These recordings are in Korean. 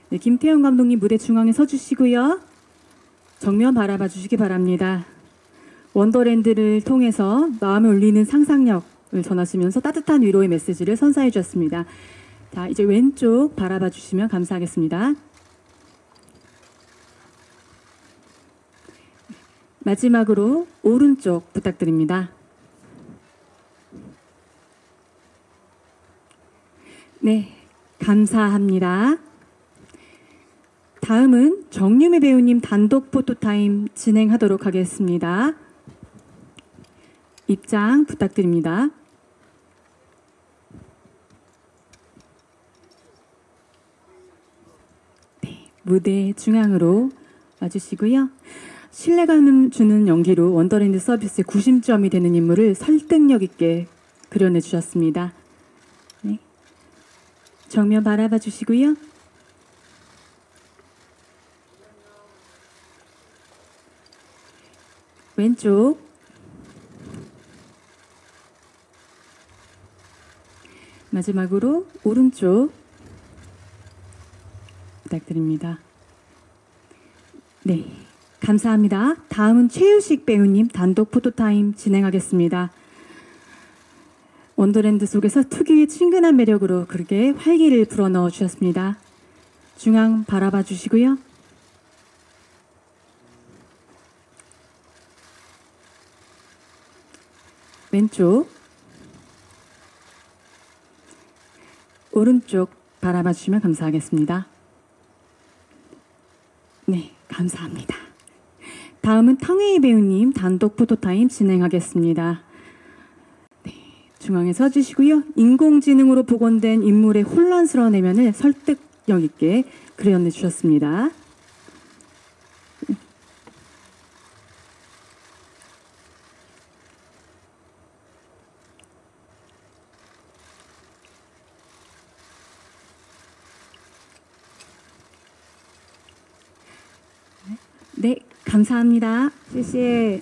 네, 김태형 감독님 무대 중앙에 서주시고요. 정면 바라봐 주시기 바랍니다. 원더랜드를 통해서 마음을 울리는 상상력을 전하시면서 따뜻한 위로의 메시지를 선사해 주셨습니다. 자, 이제 왼쪽 바라봐 주시면 감사하겠습니다. 마지막으로 오른쪽 부탁드립니다. 네, 감사합니다. 다음은 정유미 배우님 단독 포토타임 진행하도록 하겠습니다. 입장 부탁드립니다. 네, 무대 중앙으로 와주시고요. 신뢰감 주는 연기로 원더랜드 서비스의 구심점이 되는 인물을 설득력 있게 그려내 주셨습니다. 네, 정면 바라봐 주시고요. 왼쪽 마지막으로 오른쪽 부탁드립니다. 네, 감사합니다. 다음은 최유식 배우님 단독 포토타임 진행하겠습니다. 원더랜드 속에서 특유의 친근한 매력으로 그렇게 활기를 불어넣어 주셨습니다. 중앙 바라봐 주시고요. 왼쪽 오른쪽 바라봐 주시면 감사하겠습니다. 네, 감사합니다. 다음은 탕웨이 배우님 단독 포토타임 진행하겠습니다. 네, 중앙에 서주시고요. 인공지능으로 복원된 인물의 혼란스러운 내면을 설득력 있게 그려내 주셨습니다. 네, 감사합니다. CC.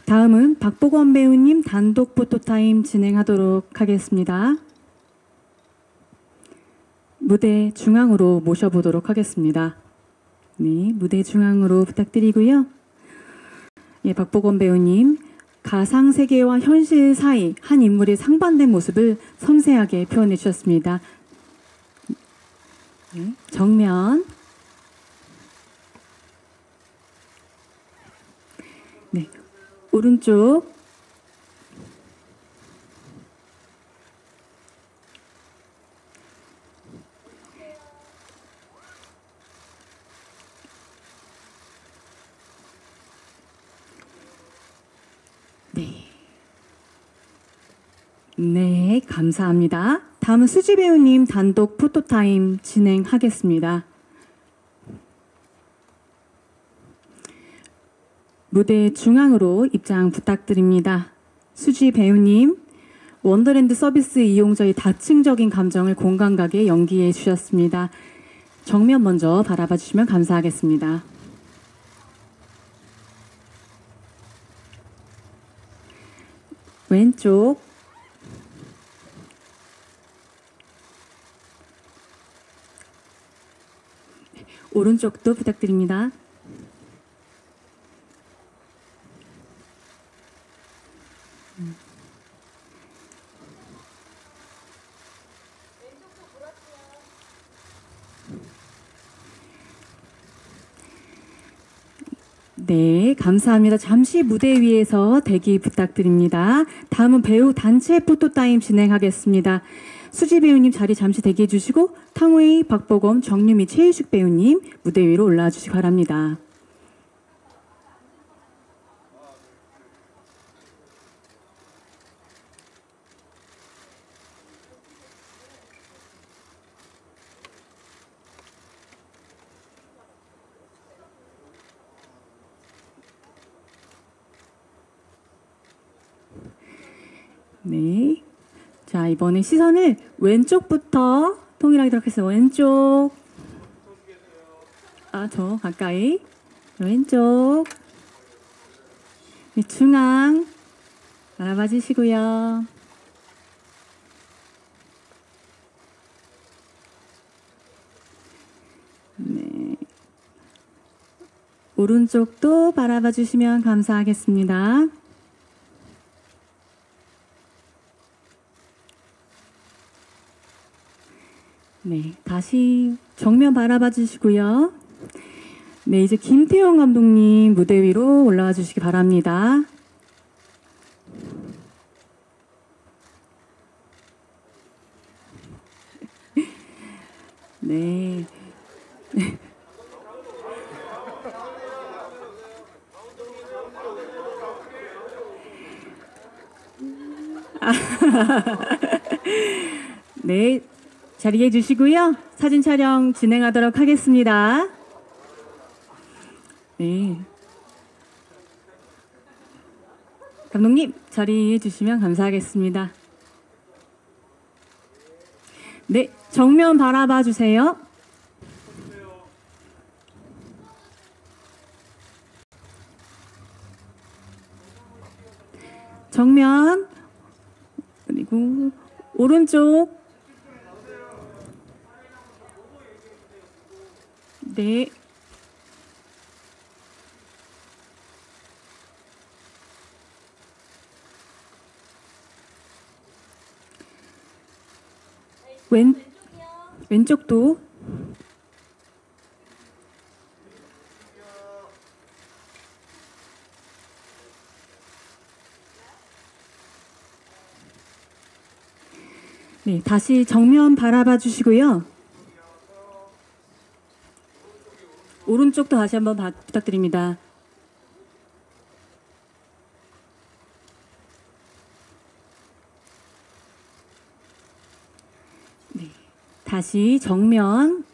다음은 박보검 배우님 단독 포토타임 진행하도록 하겠습니다. 무대 중앙으로 모셔보도록 하겠습니다. 네, 무대 중앙으로 부탁드리고요. 예, 박보검 배우님 가상세계와 현실 사이 한 인물의 상반된 모습을 섬세하게 표현해 주셨습니다. 네, 정면 네, 오른쪽 네. 네, 감사합니다. 다음은 수지 배우님 단독 포토타임 진행하겠습니다. 무대 중앙으로 입장 부탁드립니다. 수지 배우님, 원더랜드 서비스 이용자의 다층적인 감정을 공감 가게 연기해 주셨습니다. 정면 먼저 바라봐 주시면 감사하겠습니다. 왼쪽 오른쪽도 부탁드립니다. 네, 감사합니다. 잠시 무대 위에서 대기 부탁드립니다. 다음은 배우 단체 포토타임 진행하겠습니다. 수지 배우님 자리 잠시 대기해 주시고 탕웨이, 박보검, 정유미, 최유식 배우님 무대 위로 올라와 주시기 바랍니다. 네. 자, 이번에 시선을 왼쪽부터 통일하도록 하겠습니다. 왼쪽. 아, 저 가까이. 왼쪽. 네, 중앙. 알아봐 주시고요. 오른쪽도 바라봐 주시면 감사하겠습니다. 네, 다시 정면 바라봐 주시고요. 네, 이제 김태용 감독님 무대 위로 올라와 주시기 바랍니다. 네. 네, 자리해 주시고요. 사진 촬영 진행하도록 하겠습니다. 네. 감독님, 자리해 주시면 감사하겠습니다. 네, 정면 바라봐 주세요. 정면, 그리고 오른쪽. 네. 왼쪽도. 네, 다시 정면 바라봐 주시고요. 오른쪽도 다시 한번 부탁드립니다. 네, 다시 정면.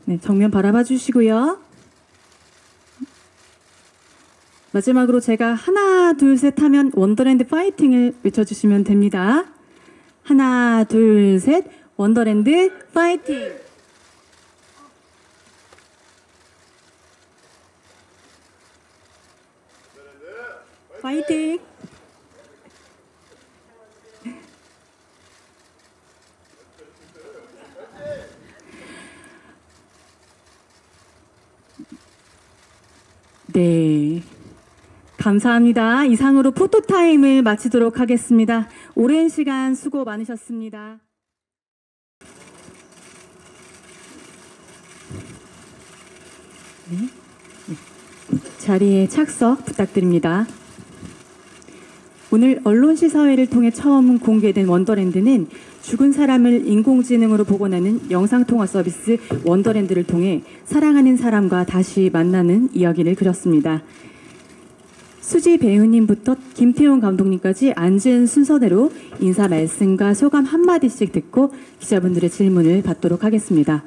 네, 정면 바라봐 주시고요. 마지막으로 제가 하나, 둘, 셋 하면 원더랜드 파이팅을 외쳐주시면 됩니다. 하나, 둘, 셋, 원더랜드 파이팅! 파이팅! 네. 감사합니다. 이상으로 포토타임을 마치도록 하겠습니다. 오랜 시간 수고 많으셨습니다. 네. 자리에 착석 부탁드립니다. 오늘 언론시사회를 통해 처음 공개된 원더랜드는 죽은 사람을 인공지능으로 복원하는 영상통화 서비스 원더랜드를 통해 사랑하는 사람과 다시 만나는 이야기를 그렸습니다. 수지 배우님부터 김태용 감독님까지 앉은 순서대로 인사 말씀과 소감 한마디씩 듣고 기자분들의 질문을 받도록 하겠습니다.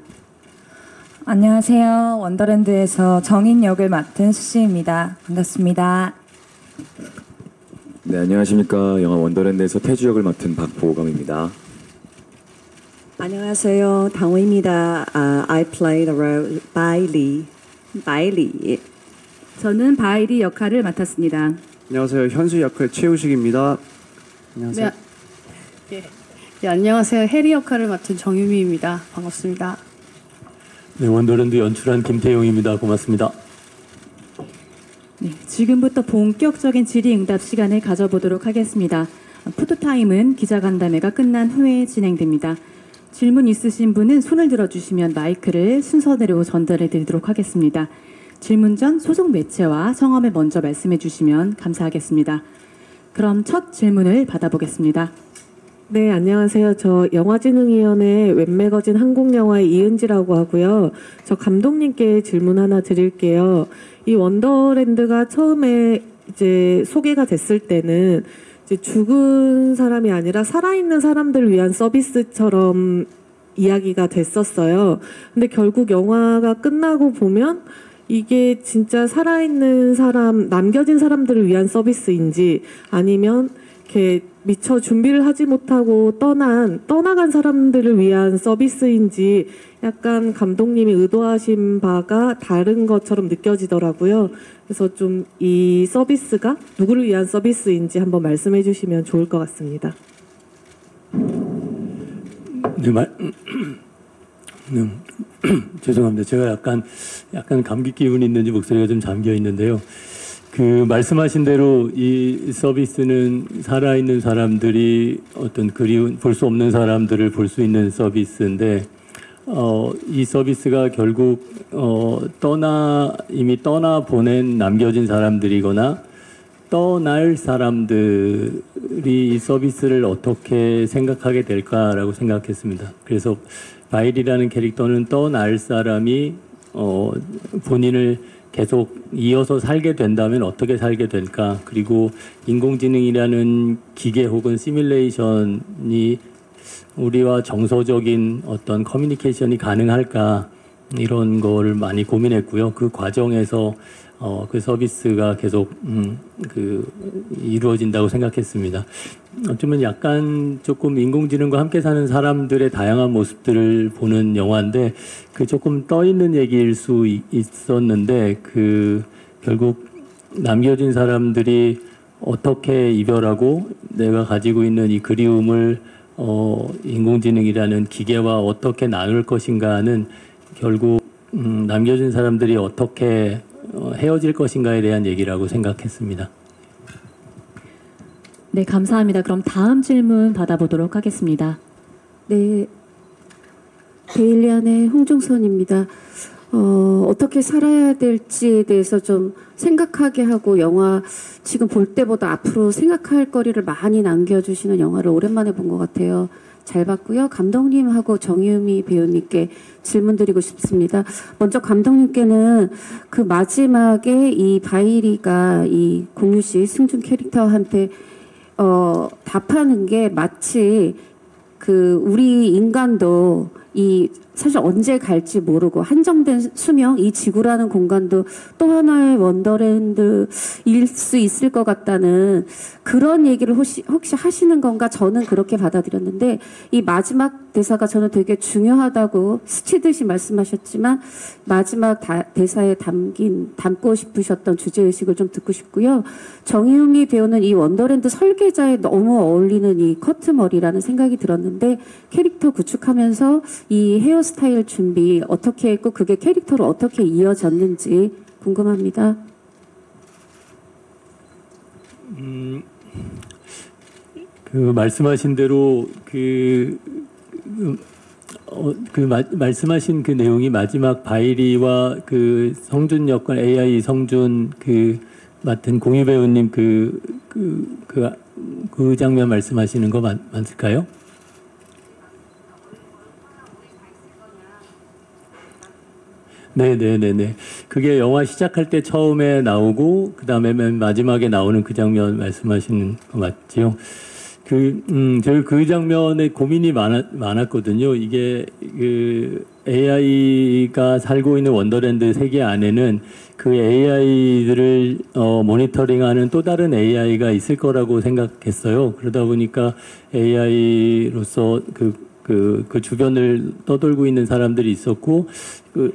안녕하세요. 원더랜드에서 정인 역을 맡은 수지입니다. 반갑습니다. 네, 안녕하십니까. 영화 원더랜드에서 태주 역을 맡은 박보검입니다. 안녕하세요. 당호입니다. I play the role 바일리. 저는 바이리 역할을 맡았습니다. 안녕하세요. 현수 역할 최우식입니다. 안녕하세요. 네, 안녕하세요. 해리 역할을 맡은 정유미입니다. 반갑습니다. 네, 원더랜드 연출한 김태용입니다. 고맙습니다. 네, 지금부터 본격적인 질의응답 시간을 가져보도록 하겠습니다. 포토타임은 기자간담회가 끝난 후에 진행됩니다. 질문 있으신 분은 손을 들어주시면 마이크를 순서대로 전달해 드리도록 하겠습니다. 질문 전 소속 매체와 성함을 먼저 말씀해 주시면 감사하겠습니다. 그럼 첫 질문을 받아보겠습니다. 네, 안녕하세요. 저 영화진흥위원회 웹매거진 한국영화의 이은지라고 하고요. 저 감독님께 질문 하나 드릴게요. 이 원더랜드가 처음에 이제 소개가 됐을 때는 이제 죽은 사람이 아니라 살아있는 사람들을 위한 서비스처럼 이야기가 됐었어요. 근데 결국 영화가 끝나고 보면 이게 진짜 살아있는 사람, 남겨진 사람들을 위한 서비스인지 아니면 이렇게 미처 준비를 하지 못하고 떠나간 사람들을 위한 서비스인지 약간 감독님이 의도하신 바가 다른 것처럼 느껴지더라고요. 그래서 좀 이 서비스가 누구를 위한 서비스인지 한번 말씀해 주시면 좋을 것 같습니다. 네, 죄송합니다. 제가 약간 감기 기운이 있는지 목소리가 좀 잠겨 있는데요. 그 말씀하신 대로 이 서비스는 살아있는 사람들이 어떤 그리운 볼 수 없는 사람들을 볼 수 있는 서비스인데 이 서비스가 결국 이미 떠나 보낸 남겨진 사람들이거나 떠날 사람들이 이 서비스를 어떻게 생각하게 될까라고 생각했습니다. 그래서 바일이라는 캐릭터는 떠날 사람이 본인을 계속 이어서 살게 된다면 어떻게 살게 될까? 그리고 인공지능이라는 기계 혹은 시뮬레이션이 우리와 정서적인 어떤 커뮤니케이션이 가능할까? 이런 거를 많이 고민했고요. 그 과정에서 그 서비스가 계속 이루어진다고 생각했습니다. 어쩌면 약간 조금 인공지능과 함께 사는 사람들의 다양한 모습들을 보는 영화인데 그 조금 떠 있는 얘기일 수 있었는데 그 결국 남겨진 사람들이 어떻게 이별하고 내가 가지고 있는 이 그리움을 인공지능이라는 기계와 어떻게 나눌 것인가는 결국 남겨진 사람들이 어떻게 헤어질 것인가에 대한 얘기라고 생각했습니다. 네, 감사합니다. 그럼 다음 질문 받아보도록 하겠습니다. 네, 데일리안의 홍종선입니다. 어떻게 살아야 될지에 대해서 좀 생각하게 하고 영화 지금 볼 때보다 앞으로 생각할 거리를 많이 남겨주시는 영화를 오랜만에 본 것 같아요. 잘 봤고요. 감독님하고 정유미 배우님께 질문드리고 싶습니다. 먼저 감독님께는 그 마지막에 이 바이리가 이 공유 씨 승준 캐릭터한테 답하는 게 마치 그 우리 인간도 이 사실 언제 갈지 모르고 한정된 수명, 이 지구라는 공간도 또 하나의 원더랜드일 수 있을 것 같다는 그런 얘기를 혹시 하시는 건가 저는 그렇게 받아들였는데 이 마지막 대사가 저는 되게 중요하다고 스치듯이 말씀하셨지만 마지막 대사에 담고 싶으셨던 주제의식을 좀 듣고 싶고요. 정유미 배우는 이 원더랜드 설계자에 너무 어울리는 이 커트머리라는 생각이 들었는데 캐릭터 구축하면서 이 헤어스타일 준비 어떻게 했고 그게 캐릭터로 어떻게 이어졌는지 궁금합니다. 그 말씀하신 대로 말씀하신 그 내용이 마지막 바이리와 그 성준 역할 AI 성준 맡은 공유 배우님 그 장면 말씀하시는 거 맞을까요? 네네네네. 그게 영화 시작할 때 처음에 나오고 그다음에 맨 마지막에 나오는 그 장면 말씀하시는 거 맞지요? 저희 그 장면에 고민이 많았거든요. 이게 AI가 살고 있는 원더랜드 세계 안에는 그 AI들을 모니터링하는 또 다른 AI가 있을 거라고 생각했어요. 그러다 보니까 AI로서 그 주변을 떠돌고 있는 사람들이 있었고,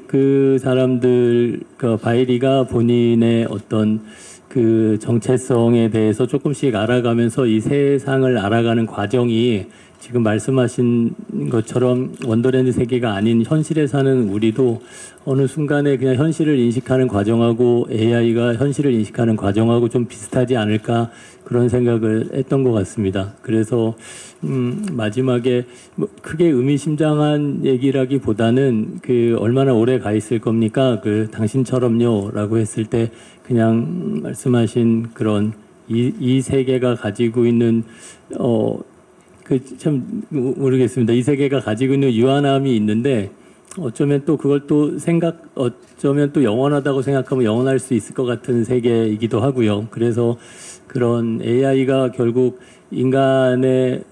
그 사람들, 바이리가 본인의 어떤 그 정체성에 대해서 조금씩 알아가면서 이 세상을 알아가는 과정이 지금 말씀하신 것처럼 원더랜드 세계가 아닌 현실에 사는 우리도 어느 순간에 그냥 현실을 인식하는 과정하고 AI가 현실을 인식하는 과정하고 좀 비슷하지 않을까 그런 생각을 했던 것 같습니다. 그래서 마지막에 뭐 크게 의미심장한 얘기라기보다는 얼마나 오래 가 있을 겁니까? 당신처럼요라고 했을 때 그냥 말씀하신 그런 이 세계가 가지고 있는 참 모르겠습니다. 이 세계가 가지고 있는 유한함이 있는데 어쩌면 또 그걸 어쩌면 또 영원하다고 생각하면 영원할 수 있을 것 같은 세계이기도 하고요. 그래서 그런 AI가 결국 인간의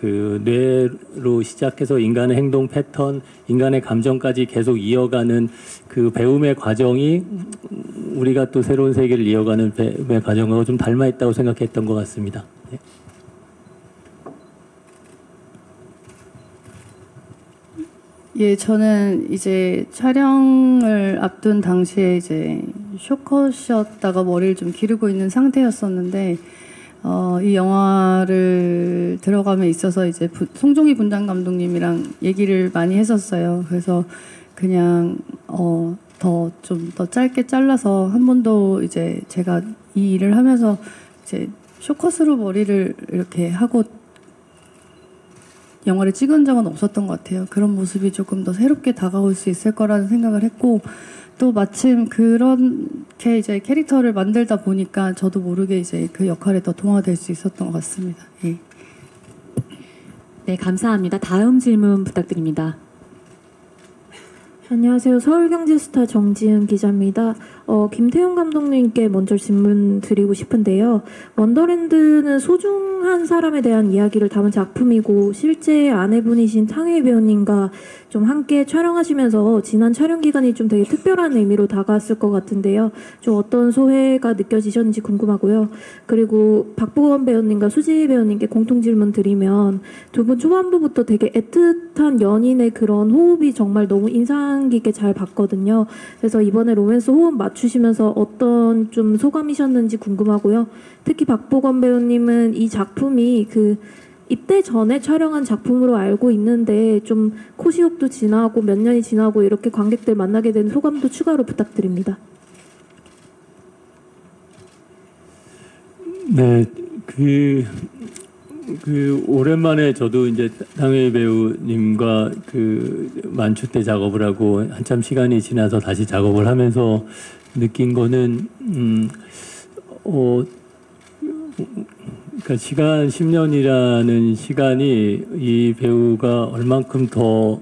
뇌로 시작해서 인간의 행동 패턴, 인간의 감정까지 계속 이어가는 그 배움의 과정이 우리가 또 새로운 세계를 이어가는 배움의 과정하고 좀 닮아 있다고 생각했던 것 같습니다. 네. 예, 저는 이제 촬영을 앞둔 당시에 이제 쇼컷이었다가 머리를 좀 기르고 있는 상태였었는데, 이 영화를 들어감에 있어서 이제 송종희 분장 감독님이랑 얘기를 많이 했었어요. 그래서 그냥 좀 더 짧게 잘라서 한 번도 이제 제가 이 일을 하면서 이제 쇼컷으로 머리를 이렇게 하고 영화를 찍은 적은 없었던 것 같아요. 그런 모습이 조금 더 새롭게 다가올 수 있을 거라는 생각을 했고, 또 마침 그렇게 이제 캐릭터를 만들다 보니까 저도 모르게 이제 그 역할에 더 동화될 수 있었던 것 같습니다. 예. 네, 감사합니다. 다음 질문 부탁드립니다. 안녕하세요. 서울경제스타 정지은 기자입니다. 김태훈 감독님께 먼저 질문 드리고 싶은데요. 원더랜드는 소중한 사람에 대한 이야기를 담은 작품이고 실제 아내분이신 탕웨이 배우님과 좀 함께 촬영하시면서 지난 촬영 기간이 좀 되게 특별한 의미로 다가왔을 것 같은데요. 좀 어떤 소회가 느껴지셨는지 궁금하고요. 그리고 박보검 배우님과 수지 배우님께 공통 질문 드리면 두 분 초반부부터 되게 애틋한 연인의 그런 호흡이 정말 너무 인상 깊게 잘 봤거든요. 그래서 이번에 로맨스 호흡 맞추시면서 어떤 좀 소감이셨는지 궁금하고요. 특히 박보검 배우님은 이 작품이 그 입대 전에 촬영한 작품으로 알고 있는데 좀 코시옥도 지나고 몇 년이 지나고 이렇게 관객들 만나게 된 소감도 추가로 부탁드립니다. 네, 오랜만에 저도 이제 탕웨이 배우님과 만추 때 작업을 하고 한참 시간이 지나서 다시 작업을 하면서 느낀 거는 그러니까 시간 10년이라는 시간이 이 배우가 얼만큼 더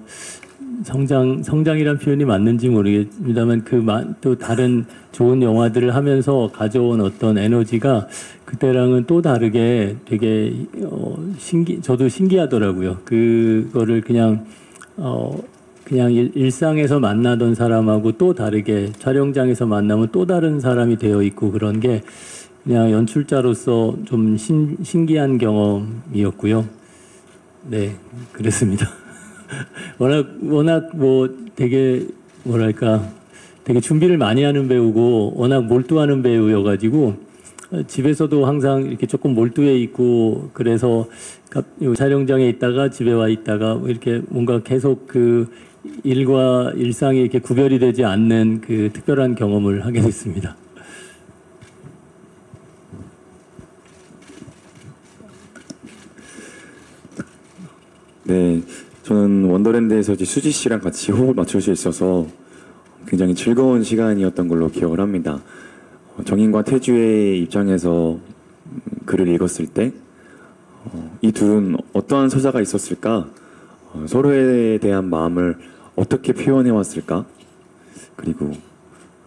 성장이란 표현이 맞는지 모르겠습니다만 또 다른 좋은 영화들을 하면서 가져온 어떤 에너지가 그때랑은 또 다르게 되게 저도 신기하더라고요. 그거를 그냥 일상에서 만나던 사람하고 또 다르게 촬영장에서 만나면 또 다른 사람이 되어 있고 그런 게 그냥 연출자로서 좀 신기한 경험이었고요. 네, 그랬습니다. 워낙 되게 되게 준비를 많이 하는 배우고 워낙 몰두하는 배우여가지고 집에서도 항상 이렇게 조금 몰두해 있고 그래서 촬영장에 있다가 집에 와 있다가 이렇게 뭔가 계속 일과 일상이 이렇게 구별이 되지 않는 특별한 경험을 하게 됐습니다. 네, 저는 원더랜드에서 이제 수지 씨랑 같이 호흡을 맞출 수 있어서 굉장히 즐거운 시간이었던 걸로 기억을 합니다. 정인과 태주의 입장에서 글을 읽었을 때 이 둘은 어떠한 서사가 있었을까? 서로에 대한 마음을 어떻게 표현해 왔을까? 그리고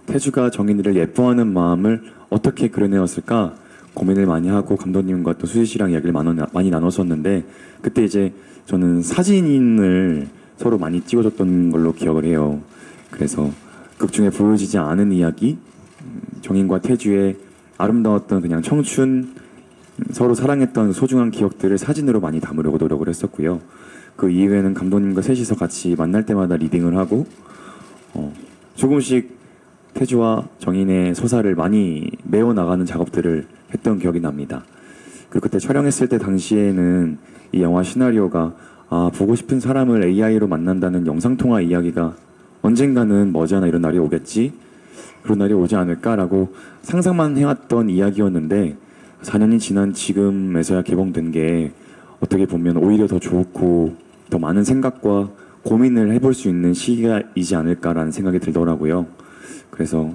태주가 정인이를 예뻐하는 마음을 어떻게 그려내었을까? 고민을 많이 하고 감독님과 또 수지 씨랑 이야기를 많이 나눴었는데 그때 이제 저는 사진을 서로 많이 찍어줬던 걸로 기억을 해요. 그래서 극 중에 보여지지 않은 이야기, 정인과 태주의 아름다웠던 그냥 청춘, 서로 사랑했던 소중한 기억들을 사진으로 많이 담으려고 노력을 했었고요. 그 이후에는 감독님과 셋이서 같이 만날 때마다 리딩을 하고 조금씩 태주와 정인의 서사를 많이 메워나가는 작업들을 했던 기억이 납니다. 그리고 그때 촬영했을 때 당시에는 이 영화 시나리오가 보고 싶은 사람을 AI로 만난다는 영상통화 이야기가 언젠가는 머지않아 이런 날이 오겠지? 그런 날이 오지 않을까라고 상상만 해왔던 이야기였는데 4년이 지난 지금에서야 개봉된 게 어떻게 보면 오히려 더 좋고 더 많은 생각과 고민을 해볼 수 있는 시기이지 않을까라는 생각이 들더라고요. 그래서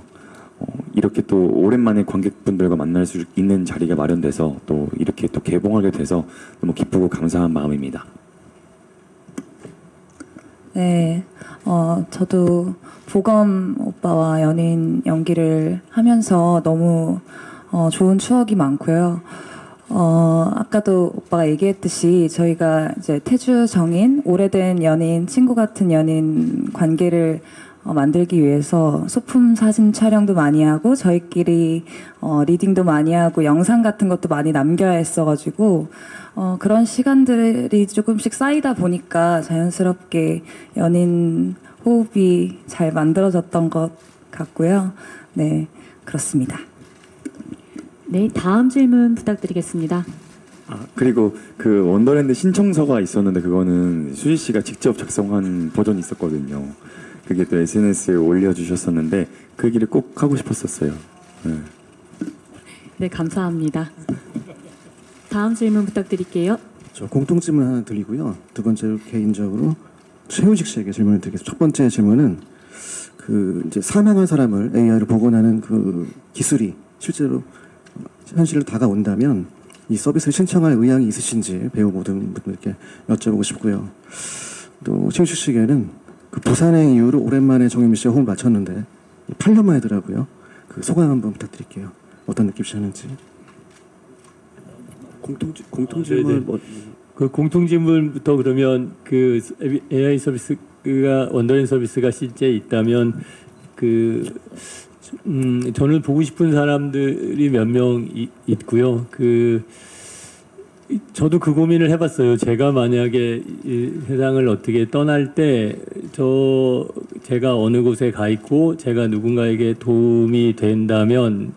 이렇게 또 오랜만에 관객분들과 만날 수 있는 자리가 마련돼서 또 이렇게 또 개봉하게 돼서 너무 기쁘고 감사한 마음입니다. 네, 저도 보검 오빠와 연인 연기를 하면서 너무 좋은 추억이 많고요. 아까도 오빠가 얘기했듯이 저희가 이제 태주 정인, 오래된 연인, 친구 같은 연인 관계를 만들기 위해서 소품 사진 촬영도 많이 하고 저희끼리 리딩도 많이 하고 영상 같은 것도 많이 남겨야 했어가지고 그런 시간들이 조금씩 쌓이다 보니까 자연스럽게 연인 호흡이 잘 만들어졌던 것 같고요. 네, 그렇습니다. 네, 다음 질문 부탁드리겠습니다. 그리고 그 원더랜드 신청서가 있었는데 그거는 수지 씨가 직접 작성한 버전이 있었거든요. 그게 또 SNS에 올려주셨었는데 그 얘기를 꼭 하고 싶었었어요. 네. 네, 감사합니다. 다음 질문 부탁드릴게요. 저 공통 질문 하나 드리고요. 두 번째로 개인적으로 최우식 씨에게 질문을 드리겠습니다. 첫 번째 질문은 그 이제 사망한 사람을 AI로 복원하는 그 기술이 실제로 현실로 다가온다면 이 서비스를 신청할 의향이 있으신지 배우 모든 분들께 여쭤보고 싶고요. 또 최우식 씨에게는 그 부산행 이후로 오랜만에 정유미 씨가 호흡을 맞췄는데 8년 만이더라고요. 그 소감 한번 부탁드릴게요. 어떤 느낌이셨는지. 공통 질문 뭐 그 공통 질문부터 그러면 그 AI 서비스가 원더랜드 서비스가 실제 있다면 저는 보고 싶은 사람들이 몇 명 있고요. 저도 그 고민을 해봤어요. 제가 만약에 이 세상을 어떻게 떠날 때 제가 어느 곳에 가 있고 제가 누군가에게 도움이 된다면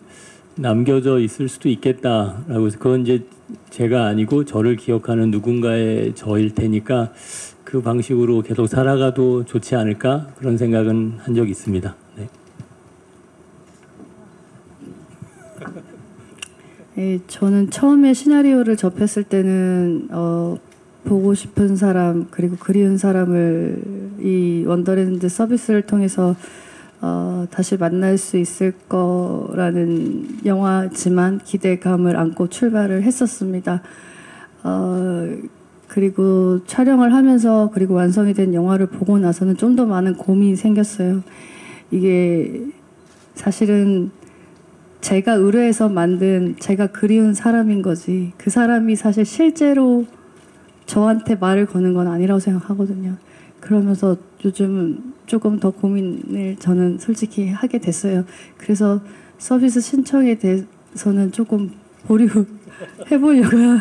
남겨져 있을 수도 있겠다라고 해서 그건 이제 제가 아니고 저를 기억하는 누군가의 저일 테니까 그 방식으로 계속 살아가도 좋지 않을까 그런 생각은 한 적이 있습니다. 네. 네, 저는 처음에 시나리오를 접했을 때는 보고 싶은 사람 그리고 그리운 사람을 이 원더랜드 서비스를 통해서 다시 만날 수 있을 거라는 영화지만 기대감을 안고 출발을 했었습니다. 그리고 촬영을 하면서 그리고 완성이 된 영화를 보고 나서는 좀 더 많은 고민이 생겼어요. 이게 사실은 제가 의뢰해서 만든 제가 그리운 사람인 거지 그 사람이 사실 실제로 저한테 말을 거는 건 아니라고 생각하거든요. 그러면서 요즘은 조금 더 고민을 저는 솔직히 하게 됐어요. 그래서 서비스 신청에 대해서는 조금 보류해보려고요.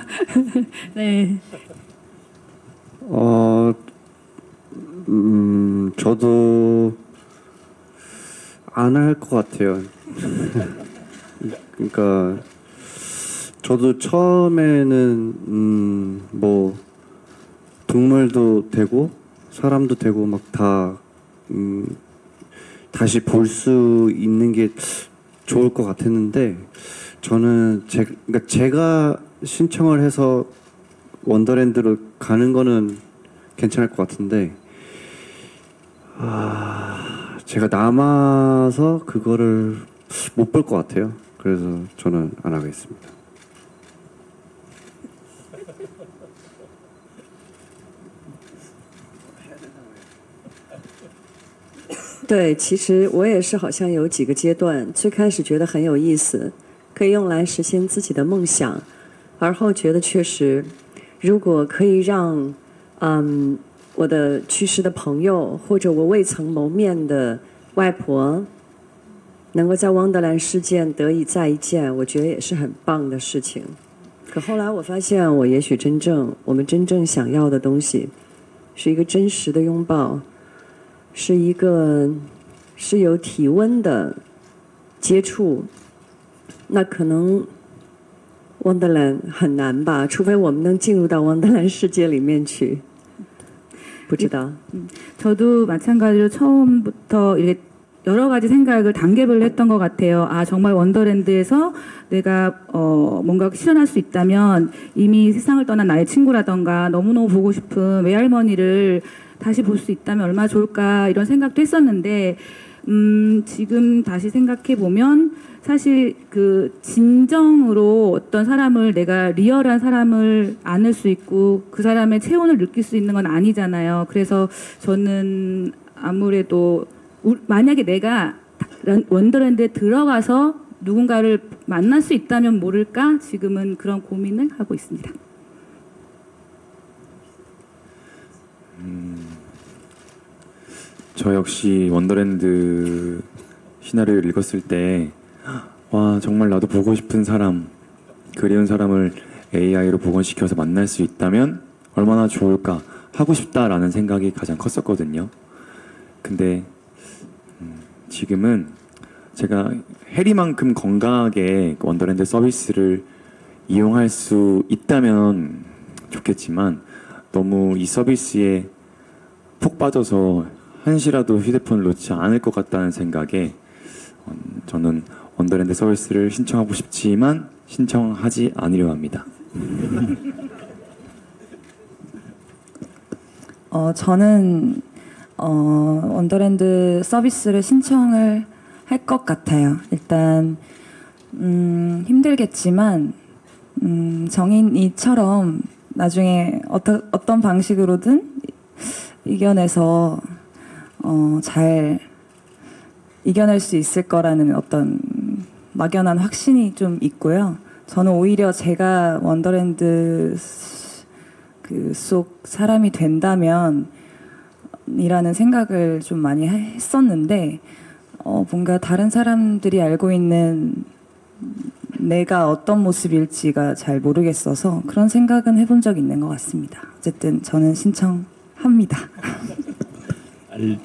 네. 저도 안 할 것 같아요. 그러니까 저도 처음에는 뭐 동물도 되고 사람도 되고 막 다 다시 볼 수 있는 게 좋을 것 같았는데 저는 그러니까 제가 신청을 해서 원더랜드로 가는 거는 괜찮을 것 같은데 제가 남아서 그거를 못 볼 것 같아요. 그래서 저는 안 하겠습니다. 对，其实我也是好像有几个阶段，最开始觉得很有意思，可以用来实现自己的梦想，而后觉得确实，如果可以让我的去世的朋友或者我未曾谋面的外婆能够在Wonderland世界得以再一见，我觉得也是很棒的事情。可后来我发现，我们真正想要的东西，是一个真实的拥抱，是有体温的接触。那可能Wonderland很难吧，除非我们能进入到Wonderland世界里面去。不知道。 저도 마찬가지로 처음부터 이렇게 여러 가지 생각을 단계별로 했던 것 같아요. 정말 원더랜드에서 내가 뭔가 실현할 수 있다면 이미 세상을 떠난 나의 친구라던가 너무너무 보고 싶은 외할머니를 다시 볼 수 있다면 얼마나 좋을까 이런 생각도 했었는데 지금 다시 생각해 보면 사실 그 진정으로 어떤 사람을 내가 리얼한 사람을 안을 수 있고 그 사람의 체온을 느낄 수 있는 건 아니잖아요. 그래서 저는 아무래도 만약에 내가 원더랜드에 들어가서 누군가를 만날 수 있다면 모를까 지금은 그런 고민을 하고 있습니다. 저 역시 원더랜드 시나리오를 읽었을 때 와 정말 나도 보고 싶은 사람 그리운 사람을 AI로 복원시켜서 만날 수 있다면 얼마나 좋을까 하고 싶다라는 생각이 가장 컸었거든요. 근데 지금은 제가 해리만큼 건강하게 원더랜드 서비스를 이용할 수 있다면 좋겠지만 너무 이 서비스에 푹 빠져서 한시라도 휴대폰을 놓지 않을 것 같다는 생각에 저는 원더랜드 서비스를 신청하고 싶지만 신청하지 않으려 합니다. 저는 원더랜드 서비스를 신청을 할 것 같아요. 일단 힘들겠지만 정인이처럼 나중에 어떤 방식으로든 이겨내서 잘 이겨낼 수 있을 거라는 어떤 막연한 확신이 좀 있고요. 저는 오히려 제가 원더랜드 속 사람이 된다면 이라는 생각을 좀 많이 했었는데 뭔가 다른 사람들이 알고 있는 내가 어떤 모습일지가 잘 모르겠어서 그런 생각은 해본 적이 있는 것 같습니다. 어쨌든 저는 신청합니다. 아니,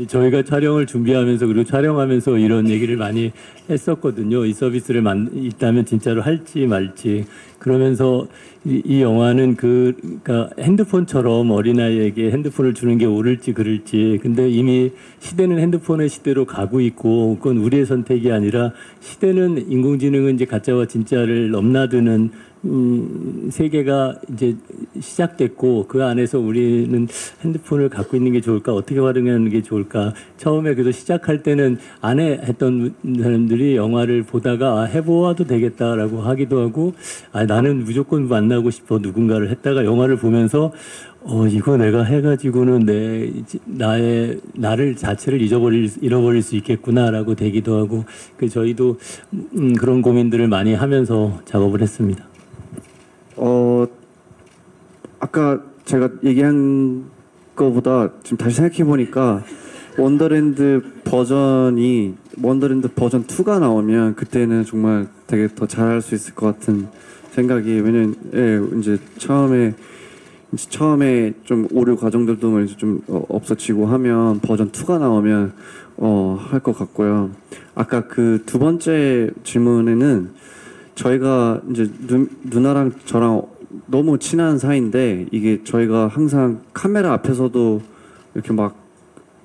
저희가 촬영을 준비하면서 그리고 촬영하면서 이런 얘기를 많이 했었거든요. 이 서비스를 있다면 진짜로 할지 말지. 그러면서 이 영화는 그러니까 핸드폰처럼 어린아이에게 핸드폰을 주는 게 옳을지 그를지. 근데 이미 시대는 핸드폰의 시대로 가고 있고 그건 우리의 선택이 아니라 시대는 인공지능은 이제 가짜와 진짜를 넘나드는 세계가 이제 시작됐고 그 안에서 우리는 핸드폰을 갖고 있는 게 좋을까 어떻게 활용하는 게 좋을까 처음에 그래서 시작할 때는 안 했던 사람들이 영화를 보다가 해보아도 되겠다라고 하기도 하고 나는 무조건 만나고 싶어 누군가를 했다가 영화를 보면서 이거 내가 해가지고는 나를 자체를 잃어버릴 수 있겠구나라고 되기도 하고 저희도 그런 고민들을 많이 하면서 작업을 했습니다. 아까 제가 얘기한 거보다 지금 다시 생각해 보니까 원더랜드 버전 2가 나오면 그때는 정말 되게 더 잘할 수 있을 것 같은 생각이 왜냐면 이제 처음에 좀 오류 과정들도 이제 좀 없어지고 하면 버전 2가 나오면 할 것 같고요. 아까 그 두 번째 질문에는 저희가 이제 누나랑 저랑 너무 친한 사이인데 이게 저희가 항상 카메라 앞에서도 이렇게 막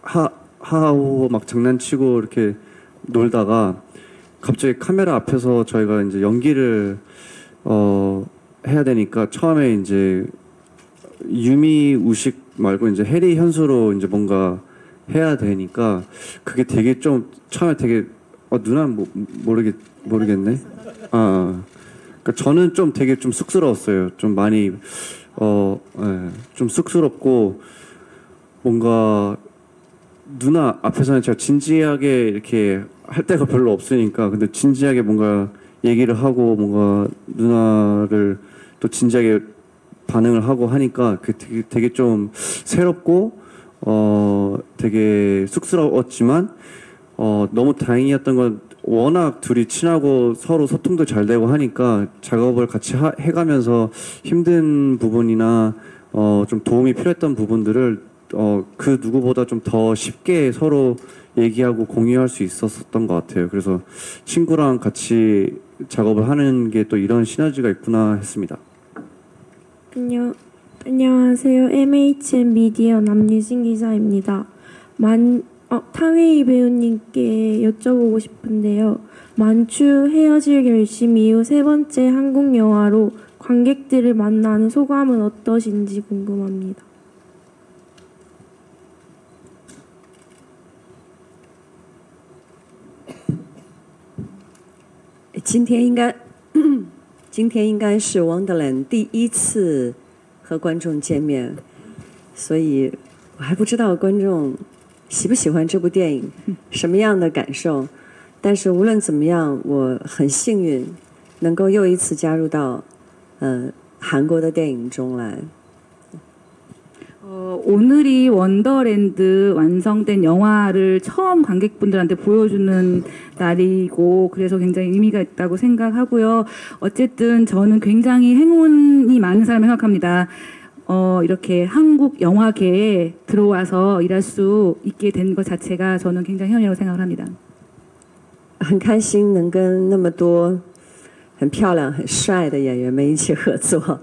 하하호 막 장난치고 이렇게 놀다가 갑자기 카메라 앞에서 저희가 이제 연기를 해야 되니까 처음에 이제 유미 우식 말고 이제 해리 현수로 이제 뭔가 해야 되니까 그게 되게 좀 처음에 되게 누나는 모르겠네. 그러니까 저는 좀 되게 좀 쑥스러웠어요. 좀 많이 좀 쑥스럽고 뭔가 누나 앞에서는 제가 진지하게 이렇게 할 때가 별로 없으니까 근데 진지하게 뭔가 얘기를 하고 뭔가 누나를 또 진지하게 반응을 하고 하니까 그게 되게 좀 새롭고 되게 쑥스러웠지만 너무 다행이었던 건 워낙 둘이 친하고 서로 소통도 잘 되고 하니까 작업을 같이 해가면서 힘든 부분이나 좀 도움이 필요했던 부분들을 그 누구보다 좀 더 쉽게 서로 얘기하고 공유할 수 있었던 것 같아요. 그래서 친구랑 같이 작업을 하는 게 또 이런 시너지가 있구나 했습니다. 안녕하세요. MHN 미디어 남유진 기자입니다. 탕웨이 배우님께 여쭤보고 싶은데요. 만추 헤어질 결심 이후 세 번째 한국 영화로 관객들을 만나는 소감은 어떠신지 궁금합니다. 今天应该是 Wonderland 第一次和观众见面，所以我还不知道观众喜不喜欢这部电影，什么样的感受。但是无论怎么样，我很幸运能够又一次加入到韩国的电影中来。 오늘이 원더랜드 완성된 영화를 처음 관객분들한테 보여주는 날이고 그래서 굉장히 의미가 있다고 생각하고요. 어쨌든 저는 굉장히 행운이 많은 사람을 생각합니다. 이렇게 한국 영화계에 들어와서 일할 수 있게 된 것 자체가 저는 굉장히 행운이라고 생각을 합니다. 很开心能跟那么多很漂亮、很帅的演员们一起合作，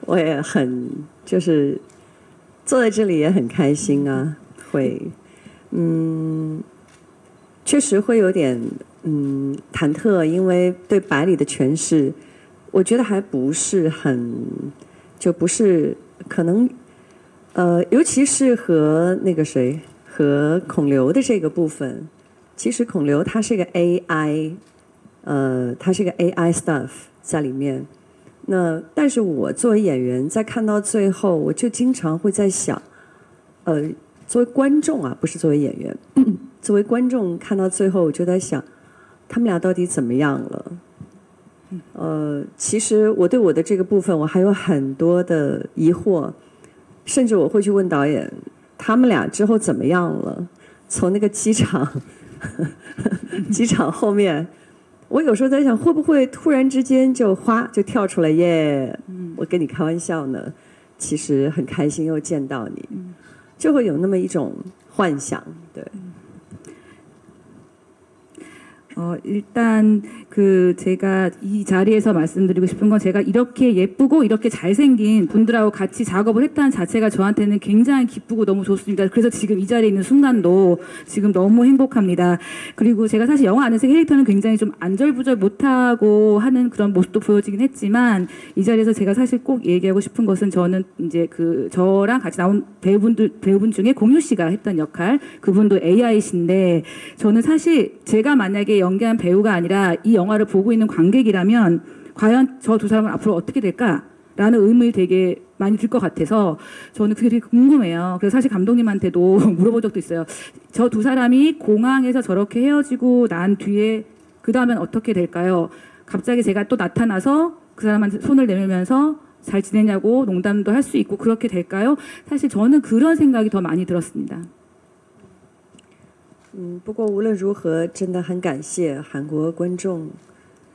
我也很就是坐在这里也很开心啊，会确实会有点忐忑，因为对百里的诠释，我觉得还不是很就不是可能尤其是和那个谁和孔刘的这个部分。其实孔刘他是个 AI，他是个 AI stuff 在里面。那但是我作为演员，在看到最后，我就经常会在想，作为观众啊，不是作为演员，作为观众看到最后，我就在想，他们俩到底怎么样了？其实我对我的这个部分，我还有很多的疑惑，甚至我会去问导演，他们俩之后怎么样了？从那个机场。机场后面，我有时候在想，会不会突然之间就哗就跳出来耶？我跟你开玩笑呢，其实很开心又见到你，就会有那么一种幻想，对。 일단 제가 이 자리에서 말씀드리고 싶은 건 제가 이렇게 예쁘고 이렇게 잘생긴 분들하고 같이 작업을 했다는 자체가 저한테는 굉장히 기쁘고 너무 좋습니다. 그래서 지금 이 자리에 있는 순간도 지금 너무 행복합니다. 그리고 제가 사실 영화 안에서 캐릭터는 굉장히 좀 안절부절 못하고 하는 그런 모습도 보여지긴 했지만 이 자리에서 제가 사실 꼭 얘기하고 싶은 것은 저는 이제 저랑 같이 나온 배우분 중에 공유 씨가 했던 역할 그분도 AI신데 저는 사실 제가 만약에 연기한 배우가 아니라 이 영화를 보고 있는 관객이라면 과연 저 두 사람은 앞으로 어떻게 될까라는 의문이 되게 많이 들 것 같아서 저는 그게 되게 궁금해요. 그래서 사실 감독님한테도 물어본 적도 있어요. 저 두 사람이 공항에서 저렇게 헤어지고 난 뒤에 그 다음엔 어떻게 될까요? 갑자기 제가 또 나타나서 그 사람한테 손을 내밀면서 잘 지내냐고 농담도 할 수 있고 그렇게 될까요? 사실 저는 그런 생각이 더 많이 들었습니다. 不过无论如何，真的很感谢韩国观众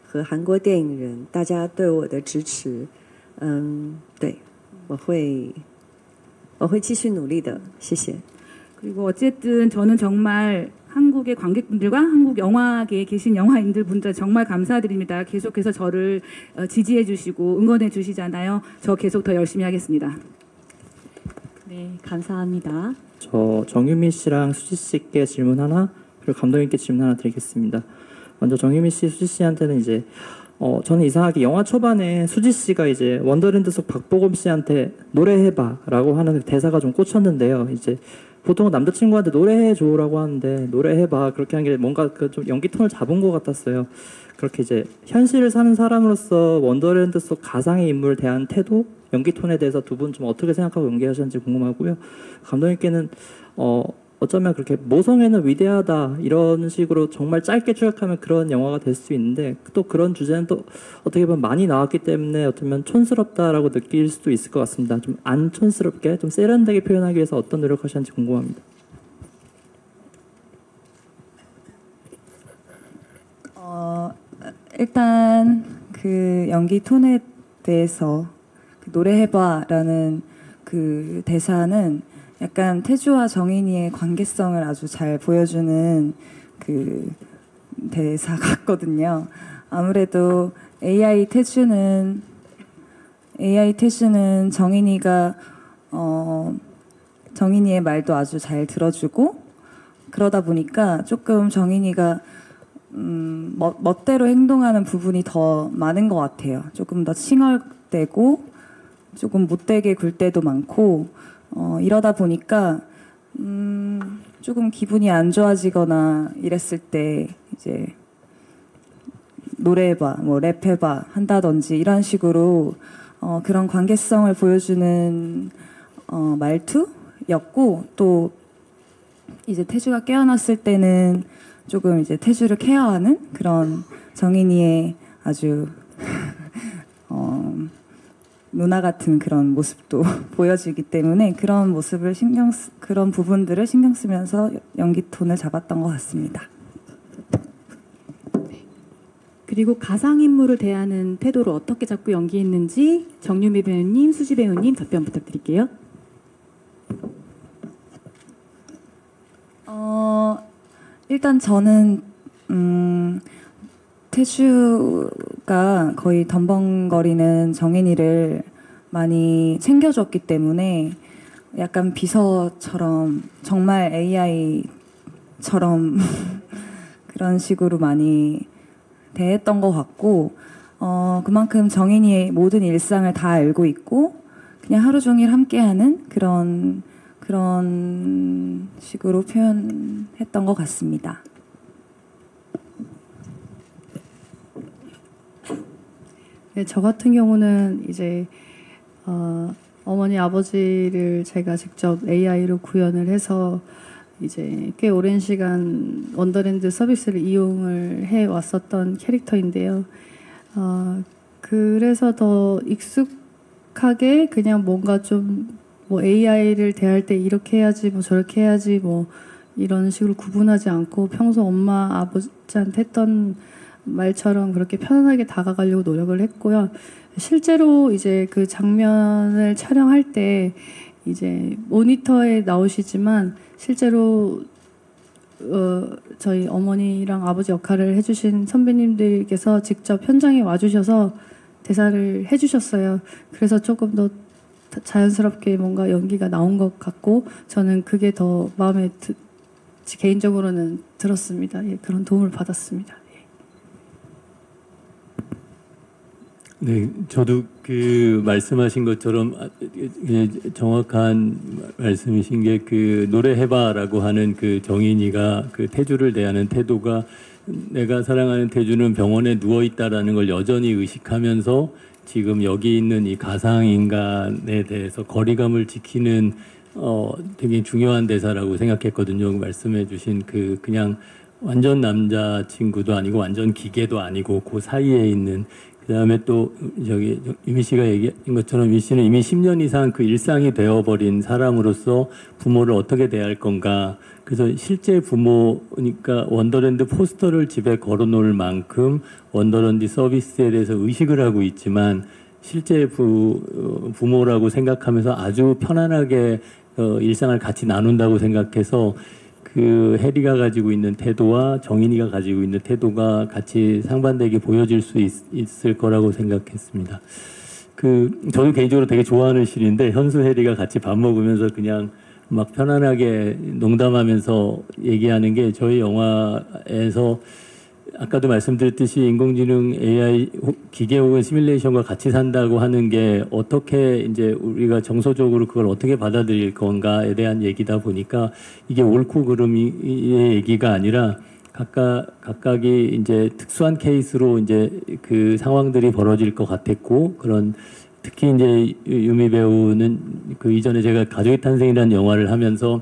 和韩国电影人，大家对我的支持。对，我会继续努力的，谢谢。 그리고 어쨌든 저는 정말 한국의 관객분들과 한국 영화계에 계신 영화인들 분들 정말 감사드립니다. 계속해서 저를 지지해 주시고 응원해 주시잖아요. 저 계속 더 열심히 하겠습니다. 네, 감사합니다. 저 정유미 씨랑 수지 씨께 질문 하나 그리고 감독님께 질문 하나 드리겠습니다. 먼저 정유미 씨, 수지 씨한테는 이제 저는 이상하게 영화 초반에 수지 씨가 이제 원더랜드 속 박보검 씨한테 노래해봐라고 하는 대사가 좀 꽂혔는데요. 이제 보통 남자친구한테 노래해줘라고 하는데 노래해봐 그렇게 한 게 뭔가 좀 연기 톤을 잡은 것 같았어요. 그렇게 이제 현실을 사는 사람으로서 원더랜드 속 가상의 인물에 대한 태도, 연기 톤에 대해서 두 분 좀 어떻게 생각하고 연기하셨는지 궁금하고요. 감독님께는 어쩌면 그렇게 모성애는 위대하다 이런 식으로 정말 짧게 추격하면 그런 영화가 될 수 있는데 또 그런 주제는 또 어떻게 보면 많이 나왔기 때문에 어쩌면 촌스럽다라고 느낄 수도 있을 것 같습니다. 좀 안 촌스럽게 좀 세련되게 표현하기 위해서 어떤 노력하셨는지 궁금합니다. 일단 그 연기 톤에 대해서 그 노래해봐라는 그 대사는 약간 태주와 정인이의 관계성을 아주 잘 보여주는 그 대사 같거든요. 아무래도 AI 태주는 정인이가 정인이의 말도 아주 잘 들어주고 그러다 보니까 조금 정인이가 멋대로 행동하는 부분이 더 많은 것 같아요. 조금 더 칭얼대고 조금 못되게 굴 때도 많고 이러다 보니까 조금 기분이 안 좋아지거나 이랬을 때 이제 노래해봐, 뭐 랩해봐 한다든지 이런 식으로 그런 관계성을 보여주는 말투였고 또 이제 태주가 깨어났을 때는 조금 이제 태주를 케어하는 그런 정인이의 아주 누나 같은 그런 모습도 보여지기 때문에 그런 모습을 그런 부분들을 신경 쓰면서 연기 톤을 잡았던 것 같습니다. 그리고 가상인물을 대하는 태도를 어떻게 자꾸 연기했는지 정유미 배우님, 수지 배우님 답변 부탁드릴게요. 일단 저는 태주가 거의 덤벙거리는 정인이를 많이 챙겨줬기 때문에 약간 비서처럼 정말 AI처럼 그런 식으로 많이 대했던 것 같고 그만큼 정인이의 모든 일상을 다 알고 있고 그냥 하루 종일 함께하는 그런 식으로 표현했던 것 같습니다. 네, 저 같은 경우는 이제 어머니 아버지를 제가 직접 AI로 구현을 해서 이제 꽤 오랜 시간 원더랜드 서비스를 이용을 해 왔었던 캐릭터인데요. 그래서 더 익숙하게 그냥 뭔가 좀 뭐 AI를 대할 때 이렇게 해야지 뭐 저렇게 해야지 뭐 이런 식으로 구분하지 않고 평소 엄마 아버지한테 했던 말처럼 그렇게 편안하게 다가가려고 노력을 했고요. 실제로 이제 그 장면을 촬영할 때 이제 모니터에 나오시지만 실제로 저희 어머니랑 아버지 역할을 해주신 선배님들께서 직접 현장에 와주셔서 대사를 해주셨어요. 그래서 조금 더 자연스럽게 뭔가 연기가 나온 것 같고 저는 그게 더 마음에 개인적으로는 들었습니다. 예, 그런 도움을 받았습니다. 네, 저도 그 말씀하신 것처럼 정확한 말씀이신 게 그 노래해봐라고 하는 그 정인이가 그 태주를 대하는 태도가 내가 사랑하는 태주는 병원에 누워 있다라는 걸 여전히 의식하면서 지금 여기 있는 이 가상 인간에 대해서 거리감을 지키는 되게 중요한 대사라고 생각했거든요. 말씀해주신 그 그냥 완전 남자친구도 아니고 완전 기계도 아니고 그 사이에 있는. 그다음에 또 저기 유미 씨가 얘기한 것처럼 유미 씨는 이미 10년 이상 그 일상이 되어버린 사람으로서 부모를 어떻게 대할 건가. 그래서 실제 부모니까 원더랜드 포스터를 집에 걸어놓을 만큼 원더랜드 서비스에 대해서 의식을 하고 있지만 실제 부모라고 생각하면서 아주 편안하게 일상을 같이 나눈다고 생각해서 그 해리가 가지고 있는 태도와 정인이가 가지고 있는 태도가 같이 상반되게 보여질 수 있을 거라고 생각했습니다. 저도 개인적으로 되게 좋아하는 씬인데 현수 해리가 같이 밥 먹으면서 그냥 막 편안하게 농담하면서 얘기하는 게 저희 영화에서 아까도 말씀드렸듯이 인공지능 AI 기계 혹은 시뮬레이션과 같이 산다고 하는 게 어떻게 이제 우리가 정서적으로 그걸 어떻게 받아들일 건가에 대한 얘기다 보니까 이게 옳고 그름의 얘기가 아니라 각각이 이제 특수한 케이스로 이제 그 상황들이 벌어질 것 같았고 그런 특히 이제 유미 배우는 그 이전에 제가 가족의 탄생이라는 영화를 하면서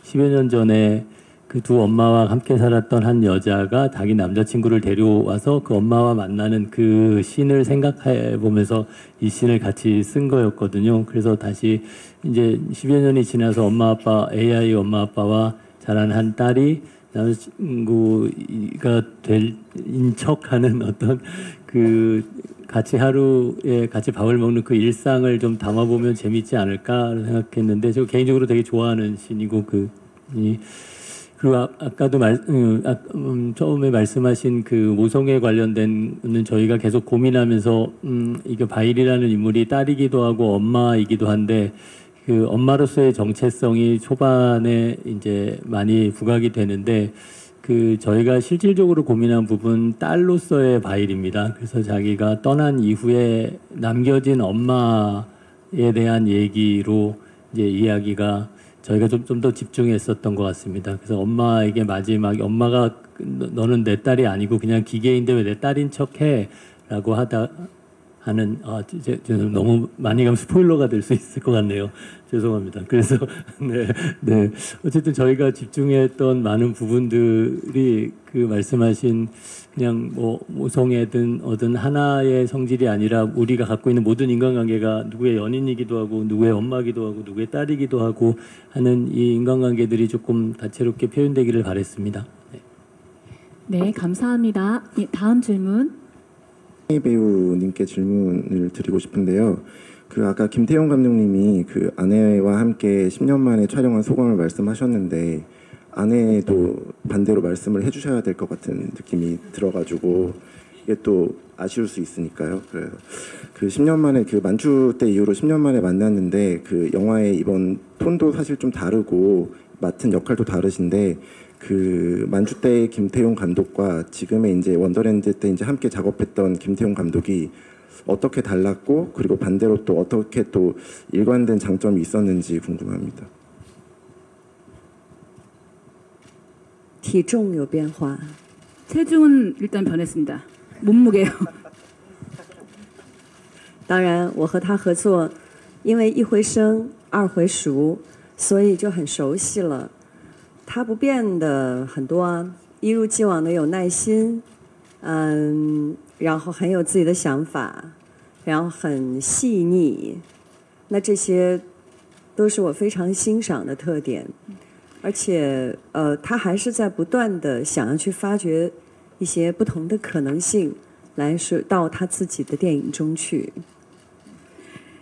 10여 년 전에 그 두 엄마와 함께 살았던 한 여자가 자기 남자친구를 데려와서 그 엄마와 만나는 그 씬을 생각해 보면서 이 씬을 같이 쓴 거였거든요. 그래서 다시 이제 10여 년이 지나서 AI 엄마 아빠와 자란 한 딸이 남자친구가 될 척하는 어떤 그 같이 하루에 같이 밥을 먹는 그 일상을 좀 담아보면 재밌지 않을까 생각했는데 저 개인적으로 되게 좋아하는 씬이고 그리고 아까도 처음에 말씀하신 그 모성에 관련된 는 저희가 계속 고민하면서 이게 바일이라는 인물이 딸이기도 하고 엄마이기도 한데 그 엄마로서의 정체성이 초반에 이제 많이 부각이 되는데 그 저희가 실질적으로 고민한 부분 딸로서의 바일입니다. 그래서 자기가 떠난 이후에 남겨진 엄마에 대한 얘기로 이제 이야기가 저희가 좀 더 집중했었던 것 같습니다. 그래서 엄마에게 마지막에 엄마가 너는 내 딸이 아니고 그냥 기계인데 왜 내 딸인 척해?라고 하는 저는 너무 많이 가면 스포일러가 될 수 있을 것 같네요. 죄송합니다. 그래서 네 어쨌든 저희가 집중했던 많은 부분들이 그 말씀하신 그냥 뭐 모성애든 하나의 성질이 아니라 우리가 갖고 있는 모든 인간관계가 누구의 연인이기도 하고 누구의 엄마기도 하고 누구의 딸이기도 하고 하는 이 인간관계들이 조금 다채롭게 표현되기를 바랬습니다. 네, 감사합니다. 예, 다음 질문 배우님께 질문을 드리고 싶은데요. 그 아까 김태용 감독님이 그 아내와 함께 10년 만에 촬영한 소감을 말씀하셨는데 아내도 반대로 말씀을 해주셔야 될 것 같은 느낌이 들어가지고 이게 또 아쉬울 수 있으니까요. 그래서 그 10년 만에 그 만추 때 이후로 10년 만에 만났는데 그 영화의 이번 톤도 사실 좀 다르고 맡은 역할도 다르신데 그 만추 때 김태용 감독과 지금의 이제 원더랜드 때 이제 함께 작업했던 김태용 감독이 어떻게 달랐고 그리고 반대로 또 어떻게 또 일관된 장점이 있었는지 궁금합니다. 体重有变化， 체중은 일단 변했습니다. 몸무게요. 当然我和他合作，因为一回生二回熟，所以就很熟悉了。他不变的很多啊，一如既往的有耐心，然后很有自己的想法，然后很细腻，那这些都是我非常欣赏的特点。而且他还是在不断的想要去发掘一些不同的可能性，来是到他自己的电影中去。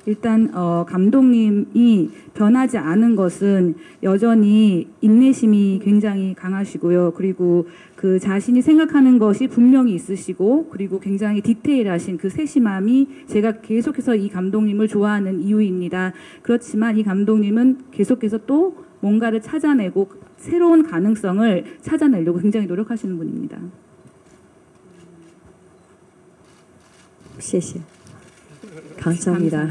일단 감독님이 변하지 않은 것은 여전히 인내심이 굉장히 강하시고요. 그리고 그 자신이 생각하는 것이 분명히 있으시고 그리고 굉장히 디테일하신 그 세심함이 제가 계속해서 이 감독님을 좋아하는 이유입니다. 그렇지만 이 감독님은 계속해서 또 뭔가를 찾아내고 새로운 가능성을 찾아내려고 굉장히 노력하시는 분입니다. 谢谢。 감사합니다.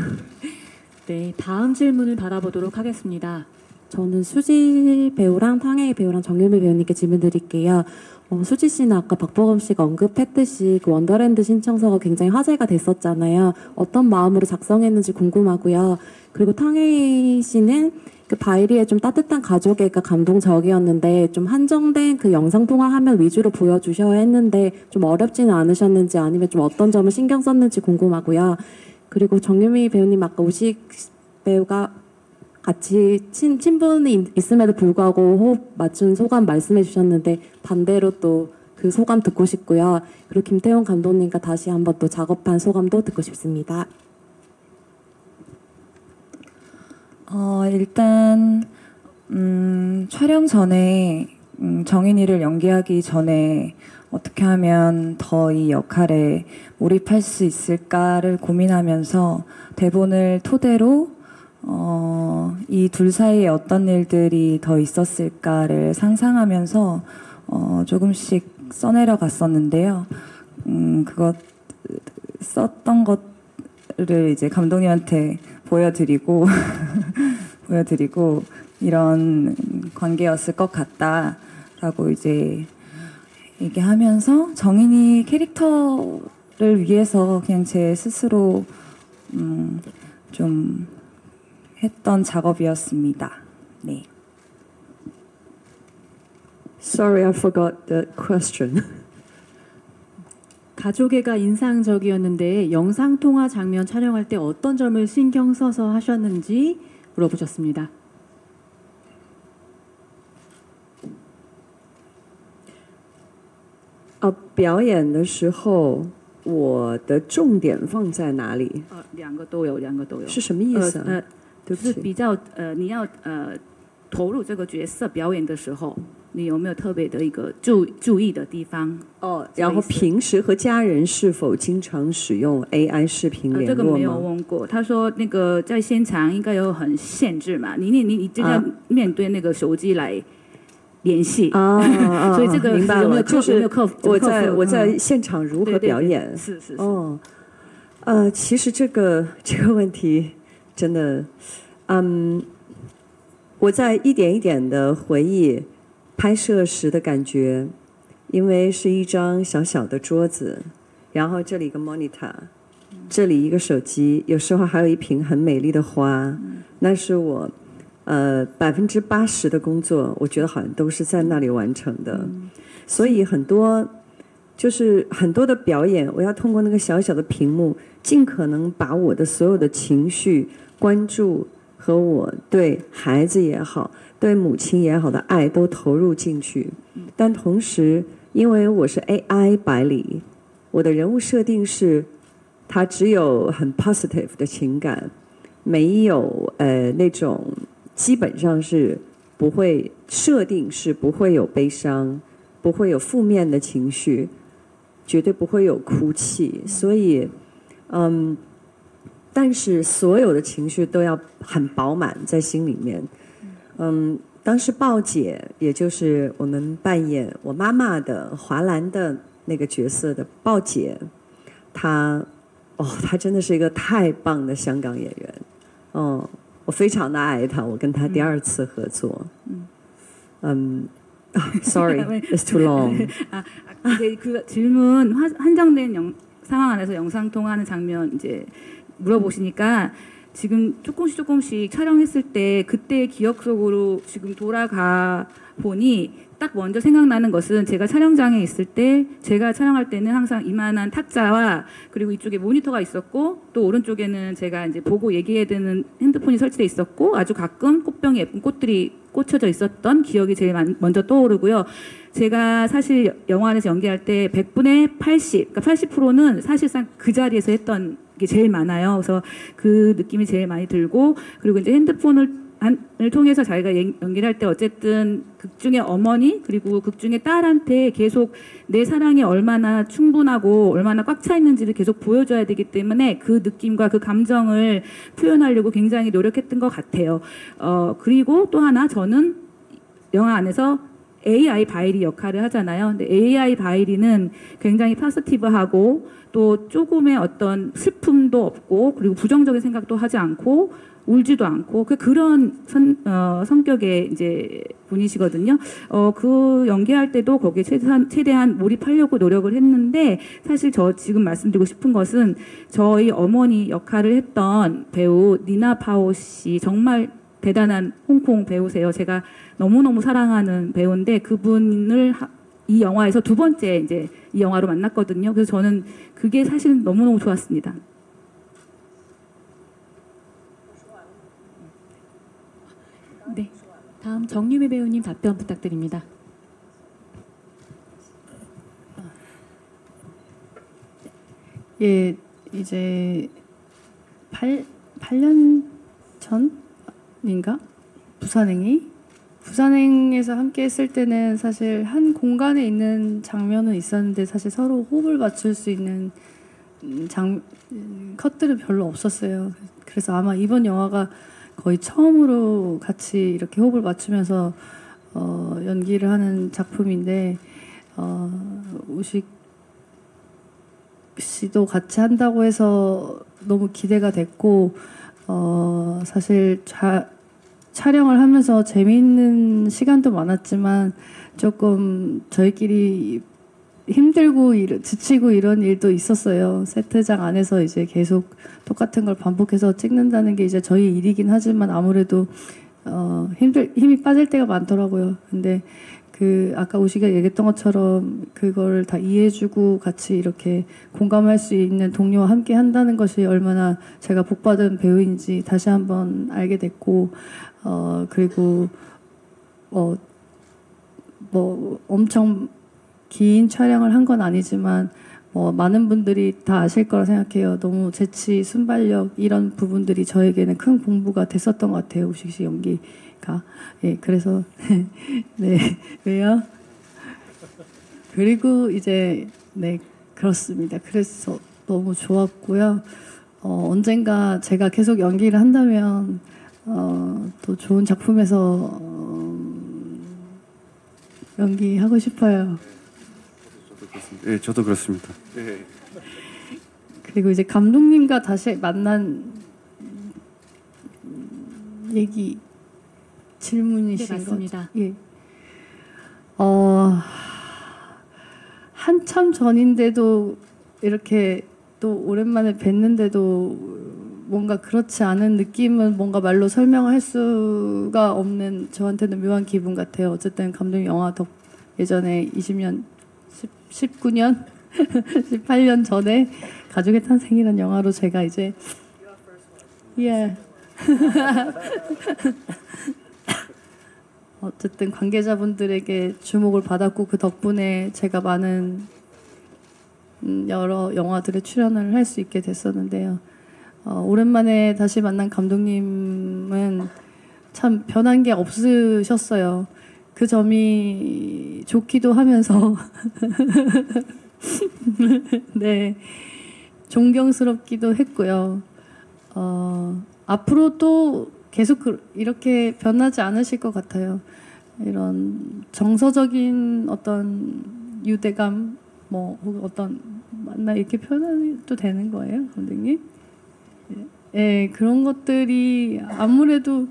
네, 다음 질문을 받아보도록 하겠습니다. 저는 수지 배우랑 탕웨이 배우랑 정유미 배우님께 질문 드릴게요. 수지 씨는 아까 박보검 씨가 언급했듯이 그 원더랜드 신청서가 굉장히 화제가 됐었잖아요. 어떤 마음으로 작성했는지 궁금하고요. 그리고 탕웨이 씨는 그 바이리의 좀 따뜻한 가족애가 감동적이었는데 좀 한정된 그 영상통화 화면 위주로 보여주셔야 했는데 좀 어렵지는 않으셨는지 아니면 좀 어떤 점을 신경 썼는지 궁금하고요. 그리고 정유미 배우님 아까 우식 배우가 같이 친분이 있음에도 불구하고 호흡 맞춘 소감 말씀해 주셨는데 반대로 또 그 소감 듣고 싶고요. 그리고 김태용 감독님과 다시 한번 또 작업한 소감도 듣고 싶습니다. 일단 촬영 전에 정인이를 연기하기 전에 어떻게 하면 더 이 역할에 몰입할 수 있을까를 고민하면서 대본을 토대로 이 둘 사이에 어떤 일들이 더 있었을까를 상상하면서 조금씩 써내려 갔었는데요. 그것 썼던 것을 이제 감독님한테 보여드리고 이런 관계였을 것 같다라고 이제 얘기하면서 정인이 캐릭터를 위해서 그냥 제 스스로 좀 했던 작업이었습니다. 네. Sorry, I forgot the question. 가족애가 인상적이었는데 영상통화 장면 촬영할 때 어떤 점을 신경 써서 하셨는지 물어보셨습니다. 表演的时候，我的重点放在哪里？两个都有，两个都有。是什么意思啊？对不起。就是比较你要投入这个角色表演的时候，你有没有特别的一个注意的地方？然后平时和家人是否经常使用 AI 视频联络吗？这个没有问过。他说那个在现场应该有很限制嘛，你这个面对那个手机来。联系所以这个明白了，就是我在现场如何表演？是其实这个问题真的，我在一点一点的回忆拍摄时的感觉，因为是一张小小的桌子，然后这里一个 monitor， 这里一个手机，有时候还有一瓶很美丽的花，那是我。80%的工作，我觉得好像都是在那里完成的，所以很多的表演，我要通过那个小小的屏幕，尽可能把我的所有的情绪、关注和我对孩子也好、对母亲也好的爱都投入进去。但同时，因为我是 AI 百里，我的人物设定是，他只有很 positive 的情感，没有那种基本上是不会设定是不会有悲伤，不会有负面的情绪，绝对不会有哭泣，所以但是所有的情绪都要很饱满在心里面。当时鲍姐，也就是我们扮演我妈妈的华兰的那个角色的鲍姐，她真的是一个太棒的香港演员。我非常的爱她，我跟她第2次合作。Sorry, it's too long. 이제 그 질문 한정된 상황 안에서 영상 통화하는 장면 이제 물어보시니까 지금 조금씩 촬영했을 때 그때의 기억 속으로 지금 돌아가 보니 딱 먼저 생각나는 것은 제가 촬영장에 있을 때 제가 촬영할 때는 항상 이만한 탁자와 그리고 이쪽에 모니터가 있었고 또 오른쪽에는 제가 이제 보고 얘기해야 되는 핸드폰이 설치돼 있었고 아주 가끔 꽃병에 예쁜 꽃들이 꽂혀져 있었던 기억이 제일 먼저 떠오르고요. 제가 사실 영화 안에서 연기할 때 100분의 80, 그러니까 80%는 사실상 그 자리에서 했던 게 제일 많아요. 그래서 그 느낌이 제일 많이 들고 그리고 이제 핸드폰을 통해서 자기가 연기를 할 때 어쨌든 극중의 어머니 그리고 극중의 딸한테 계속 내 사랑이 얼마나 충분하고 얼마나 꽉 차 있는지를 계속 보여줘야 되기 때문에 그 느낌과 그 감정을 표현하려고 굉장히 노력했던 것 같아요. 그리고 또 하나 저는 영화 안에서 AI 바이리 역할을 하잖아요. 근데 AI 바이리는 굉장히 파스티브하고 또 조금의 어떤 슬픔도 없고 그리고 부정적인 생각도 하지 않고 울지도 않고 그런 성격의 이제 분이시거든요. 그 연기할 때도 거기에 최대한 몰입하려고 노력을 했는데 사실 저 지금 말씀드리고 싶은 것은 저희 어머니 역할을 했던 배우 니나 파오 씨 정말 대단한 홍콩 배우세요. 제가 너무너무 사랑하는 배우인데 그분을 이 영화에서 2번째 이제 이 영화로 만났거든요. 그래서 저는 그게 사실 너무너무 좋았습니다. 네, 다음 정유미 배우님 답변 부탁드립니다. 예, 이제 8년 전인가? 부산행에서 함께 했을 때는 사실 한 공간에 있는 장면은 있었는데 사실 서로 호흡을 맞출 수 있는 컷들은 별로 없었어요. 그래서 아마 이번 영화가 거의 처음으로 같이 이렇게 호흡을 맞추면서 연기를 하는 작품인데 우식 씨도 같이 한다고 해서 너무 기대가 됐고 사실 촬영을 하면서 재미있는 시간도 많았지만 조금 저희끼리 힘들고 지치고 이런 일도 있었어요. 세트장 안에서 이제 계속 똑같은 걸 반복해서 찍는다는 게 이제 저희 일이긴 하지만 아무래도 힘이 빠질 때가 많더라고요. 근데 그 아까 우시가 얘기했던 것처럼 그걸 다 이해해주고 같이 이렇게 공감할 수 있는 동료와 함께 한다는 것이 얼마나 제가 복받은 배우인지 다시 한번 알게 됐고 그리고 뭐 엄청 긴 촬영을 한 건 아니지만 많은 분들이 다 아실 거라 생각해요. 너무 재치, 순발력 이런 부분들이 저에게는 큰 공부가 됐었던 것 같아요. 우식 씨 연기가. 예, 그래서 네, 왜요? 그리고 이제 네, 그렇습니다. 그래서 너무 좋았고요. 언젠가 제가 계속 연기를 한다면 또 좋은 작품에서 연기하고 싶어요. 네, 저도 그렇습니다. 네. 그리고 이제 감독님과 다시 만난 얘기 질문이신 네, 맞습니다. 거죠? 예. 한참 전인데도 이렇게 또 오랜만에 뵀는데도 뭔가 그렇지 않은 느낌은 뭔가 말로 설명할 수가 없는 저한테는 묘한 기분 같아요. 어쨌든 감독님 영화 예전에 20년 19년 18년 전에 가족의 탄생이라는 영화로 제가 이제 예 어쨌든 관계자분들에게 주목을 받았고 그 덕분에 제가 많은 여러 영화들에 출연을 할 수 있게 됐었는데요. 오랜만에 다시 만난 감독님은 참 변한 게 없으셨어요. 그 점이 좋기도 하면서 네, 존경스럽기도 했고요. 앞으로 또 계속 이렇게 변하지 않으실 것 같아요. 이런 정서적인 어떤 유대감, 뭐 혹은 어떤 맞나 이렇게 표현해도 되는 거예요, 감독님? 예, 그런 것들이 아무래도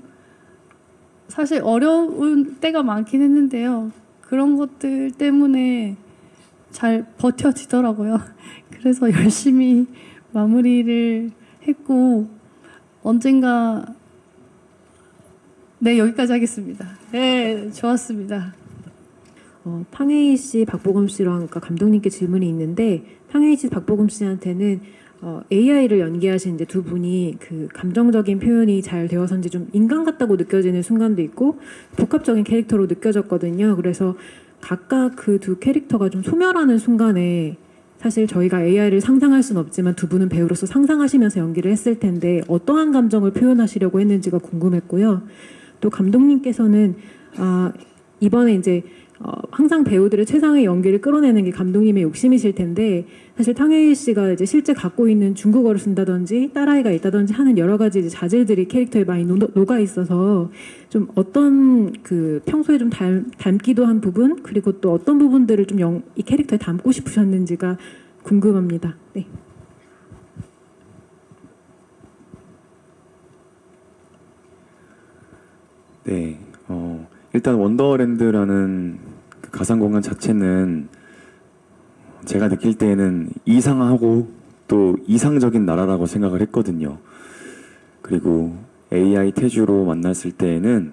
사실 어려운 때가 많긴 했는데요. 그런 것들 때문에 잘 버텨지더라고요. 그래서 열심히 마무리를 했고 언젠가 네, 여기까지 하겠습니다. 네, 좋았습니다. 탕웨이 씨, 박보검 씨랑 아까 감독님께 질문이 있는데 탕웨이 씨, 박보검 씨한테는 AI를 연기하신 이제 두 분이 그 감정적인 표현이 잘 되어서인지 좀 인간 같다고 느껴지는 순간도 있고 복합적인 캐릭터로 느껴졌거든요. 그래서 각각 그 두 캐릭터가 좀 소멸하는 순간에 사실 저희가 AI를 상상할 수는 없지만 두 분은 배우로서 상상하시면서 연기를 했을 텐데 어떠한 감정을 표현하시려고 했는지가 궁금했고요. 또 감독님께서는 이번에 이제 항상 배우들의 최상의 연기를 끌어내는 게 감독님의 욕심이실 텐데 사실 탕웨이 씨가 이제 실제 갖고 있는 중국어를 쓴다든지 딸아이가 있다든지 하는 여러 가지 이제 자질들이 캐릭터에 많이 녹아 있어서 좀 어떤 그 평소에 좀 닮기도 한 부분 그리고 또 어떤 부분들을 좀 이 캐릭터에 담고 싶으셨는지가 궁금합니다. 네. 네, 일단 원더랜드라는 그 가상공간 자체는 제가 느낄 때에는 이상하고 또 이상적인 나라라고 생각을 했거든요. 그리고 AI 태주로 만났을 때에는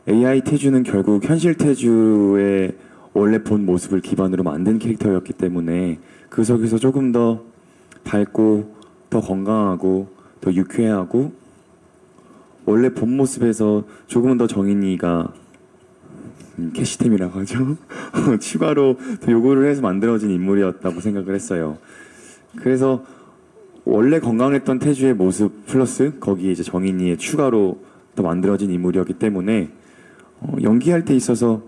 AI 태주는 결국 현실 태주의 원래 본 모습을 기반으로 만든 캐릭터였기 때문에 그 속에서 조금 더 밝고 더 건강하고 더 유쾌하고 원래 본 모습에서 조금은 더 정인이가 캐시템이라고 하죠. 추가로 더 요구를 해서 만들어진 인물이었다고 생각을 했어요. 그래서 원래 건강했던 태주의 모습 플러스 거기에 이제 정인이의 추가로 더 만들어진 인물이었기 때문에 연기할 때 있어서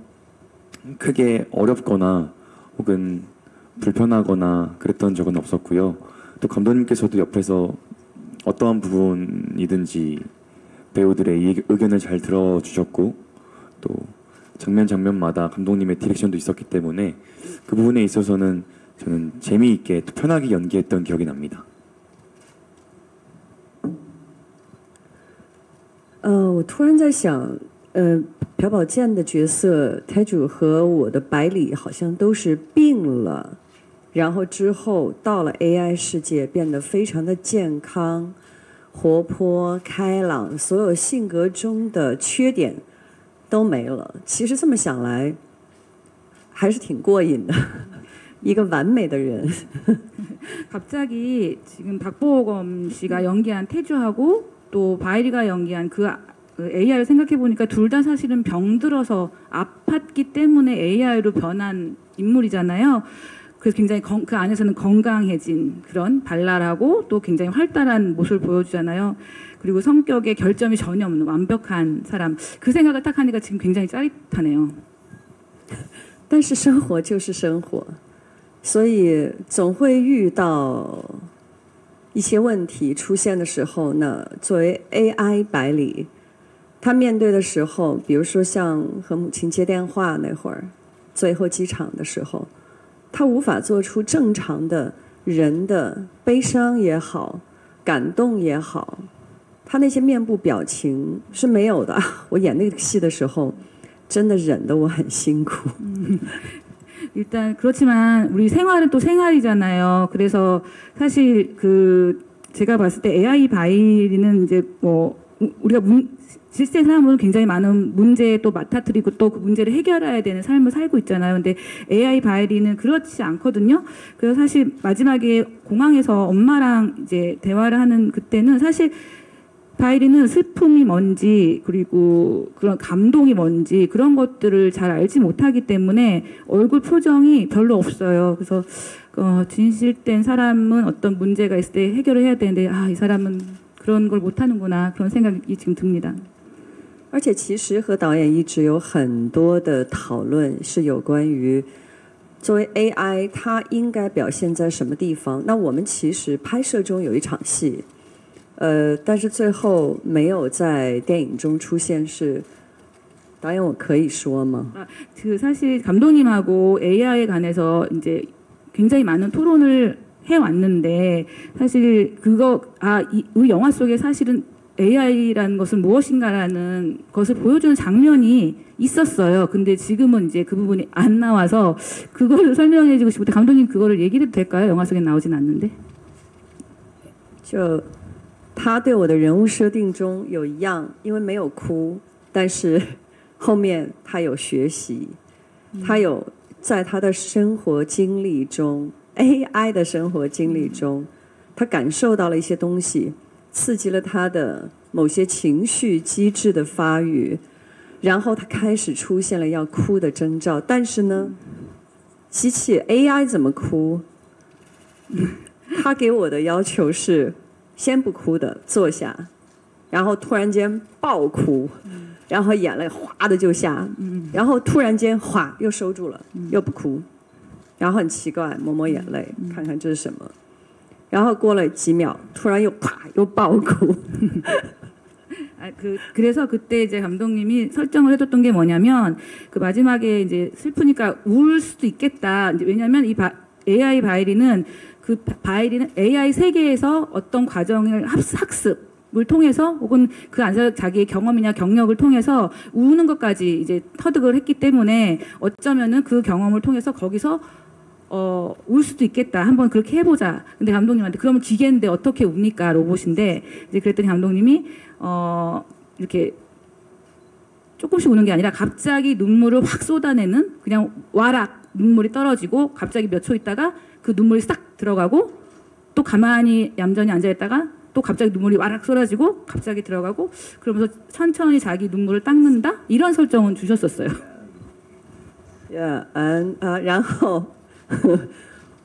크게 어렵거나 혹은 불편하거나 그랬던 적은 없었고요. 또 감독님께서도 옆에서 어떠한 부분이든지 배우들의 의견을 잘 들어주셨고 또 장면마다 감독님의 디렉션도 있었기 때문에 그 부분에 있어서는 저는 재미있게 또 편하게 연기했던 기억이 납니다. 我突然在想，朴宝剑的角色台主和我的百里好像都是病了，然后之后到了 AI 世界变得非常的健康、活泼、开朗，所有性格中的缺点都没了。其实这么想来，还是挺过瘾的，一个完美的人。 갑자기 지금 박보검 씨가 연기한 태주하고 또 바이리가 연기한 그 AI를 생각해 보니까 둘 다 사실은 병들어서 아팠기 때문에 AI로 변한 인물이잖아요. 그래서 굉장히 그 안에서는 건강해진 그런 발랄하고 또 굉장히 활달한 모습을 보여주잖아요. 그리고 성격에 결점이 전혀 없는 완벽한 사람. 그 생각을 딱 하니까 지금 굉장히 짜릿하네요. 但是生活就是生活，所以总会遇到一些问题出现的时候呢，作为 AI 百里，他面对的时候，比如说像和母亲接电话那会儿，最后机场的时候，他无法做出正常的人的悲伤也好，感动也好，他那些面部表情是没有的。我演那个戏的时候，真的忍得我很辛苦。 일단 그렇지만 우리 생활은 또 생활이잖아요. 그래서 사실 그 제가 봤을 때 AI 바이리는 이제 뭐 우리가 실제 사람은 굉장히 많은 문제에 또 맡아뜨리고 또 그 문제를 해결해야 되는 삶을 살고 있잖아요. 근데 AI 바이리는 그렇지 않거든요. 그래서 사실 마지막에 공항에서 엄마랑 이제 대화를 하는 그때는 사실 바이리는 슬픔이 뭔지 그리고 그런 감동이 뭔지 그런 것들을 잘 알지 못하기 때문에 얼굴 표정이 별로 없어요. 그래서 진실된 사람은 어떤 문제가 있을 때 해결을 해야 되는데 이 사람은 그런 걸 못하는구나 그런 생각이 지금 듭니다. 而且其实和导演一直有很多的讨论是有关于作为 AI 它应该表现在什么地方。那我们其實拍攝中有一场戏，但是最后没有在电影中出现，是导演我可以说吗？ 사실 감독님하고 AI에 관해서 이제 굉장히 많은 토론을 해왔는데 사실 이 영화 속에 사실은 AI라는 것은 무엇인가라는 것을 보여주는 장면이 있었어요. 근데 지금은 이제 그 부분이 안 나와서 그거를 설명해주고 싶은데 감독님 그거를 얘기해도 될까요? 영화 속에 나오진 않는데. 就他对我的人物设定中有一样，因为没有哭，但是后面他有学习，他有在他的生活经历中 AI 的生活经历中，他感受到了一些东西，刺激了他的某些情绪机制的发育，然后他开始出现了要哭的征兆。但是呢，机器 AI 怎么哭？他给我的要求是先不哭的坐下，然后突然间爆哭，然后眼泪哗的就下，然后突然间哗又收住了，又不哭，然后很奇怪抹抹眼泪，看看这是什么，然后过了几秒，突然又啪又爆哭。 그래서 그때 이제 감독님이 설정을 해줬던 게 뭐냐면 그 마지막에 이제 슬프니까 울 수도 있겠다. 이제 왜냐하면 이 AI 바이리는 AI 세계에서 어떤 과정을 학습을 통해서 혹은 그 안에서 자기의 경험이나 경력을 통해서 우는 것까지 이제 터득을 했기 때문에 어쩌면은 그 경험을 통해서 거기서 울 수도 있겠다. 한번 그렇게 해보자. 근데 감독님한테 그러면 기계인데 어떻게 웁니까? 로봇인데 이제 그랬더니 감독님이 이렇게 조금씩 우는 게 아니라 갑자기 눈물을 확 쏟아내는 그냥 와락 눈물이 떨어지고 갑자기 몇 초 있다가 그 눈물이 싹 들어가고 또 가만히 얌전히 앉아있다가 또 갑자기 눈물이 와락 쏟아지고 갑자기 들어가고 그러면서 천천히 자기 눈물을 닦는다 이런 설정은 주셨었어요. 然后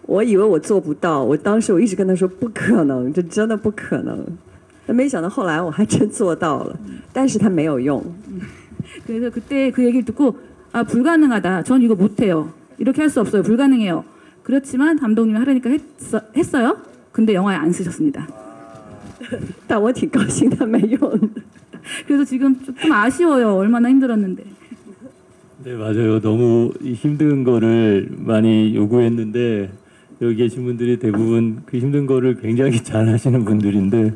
我以为我做不到，我当时我一直跟他说不可能，这真的不可能。但没想到后来我还真做到了，但是它没有用。 그래서 그때 그 얘기를 듣고 불가능하다. 전 이거 못해요. 이렇게 할 수 없어요. 불가능해요. 그렇지만 감독님이 하려니까 했어요. 근데 영화에 안 쓰셨습니다. 但我挺高兴它没用。 그래서 지금 좀 아쉬워요. 얼마나 힘들었는데. 네, 맞아요. 너무 힘든 거를 많이 요구했는데 여기 계신 분들이 대부분 그 힘든 거를 굉장히 잘 하시는 분들인데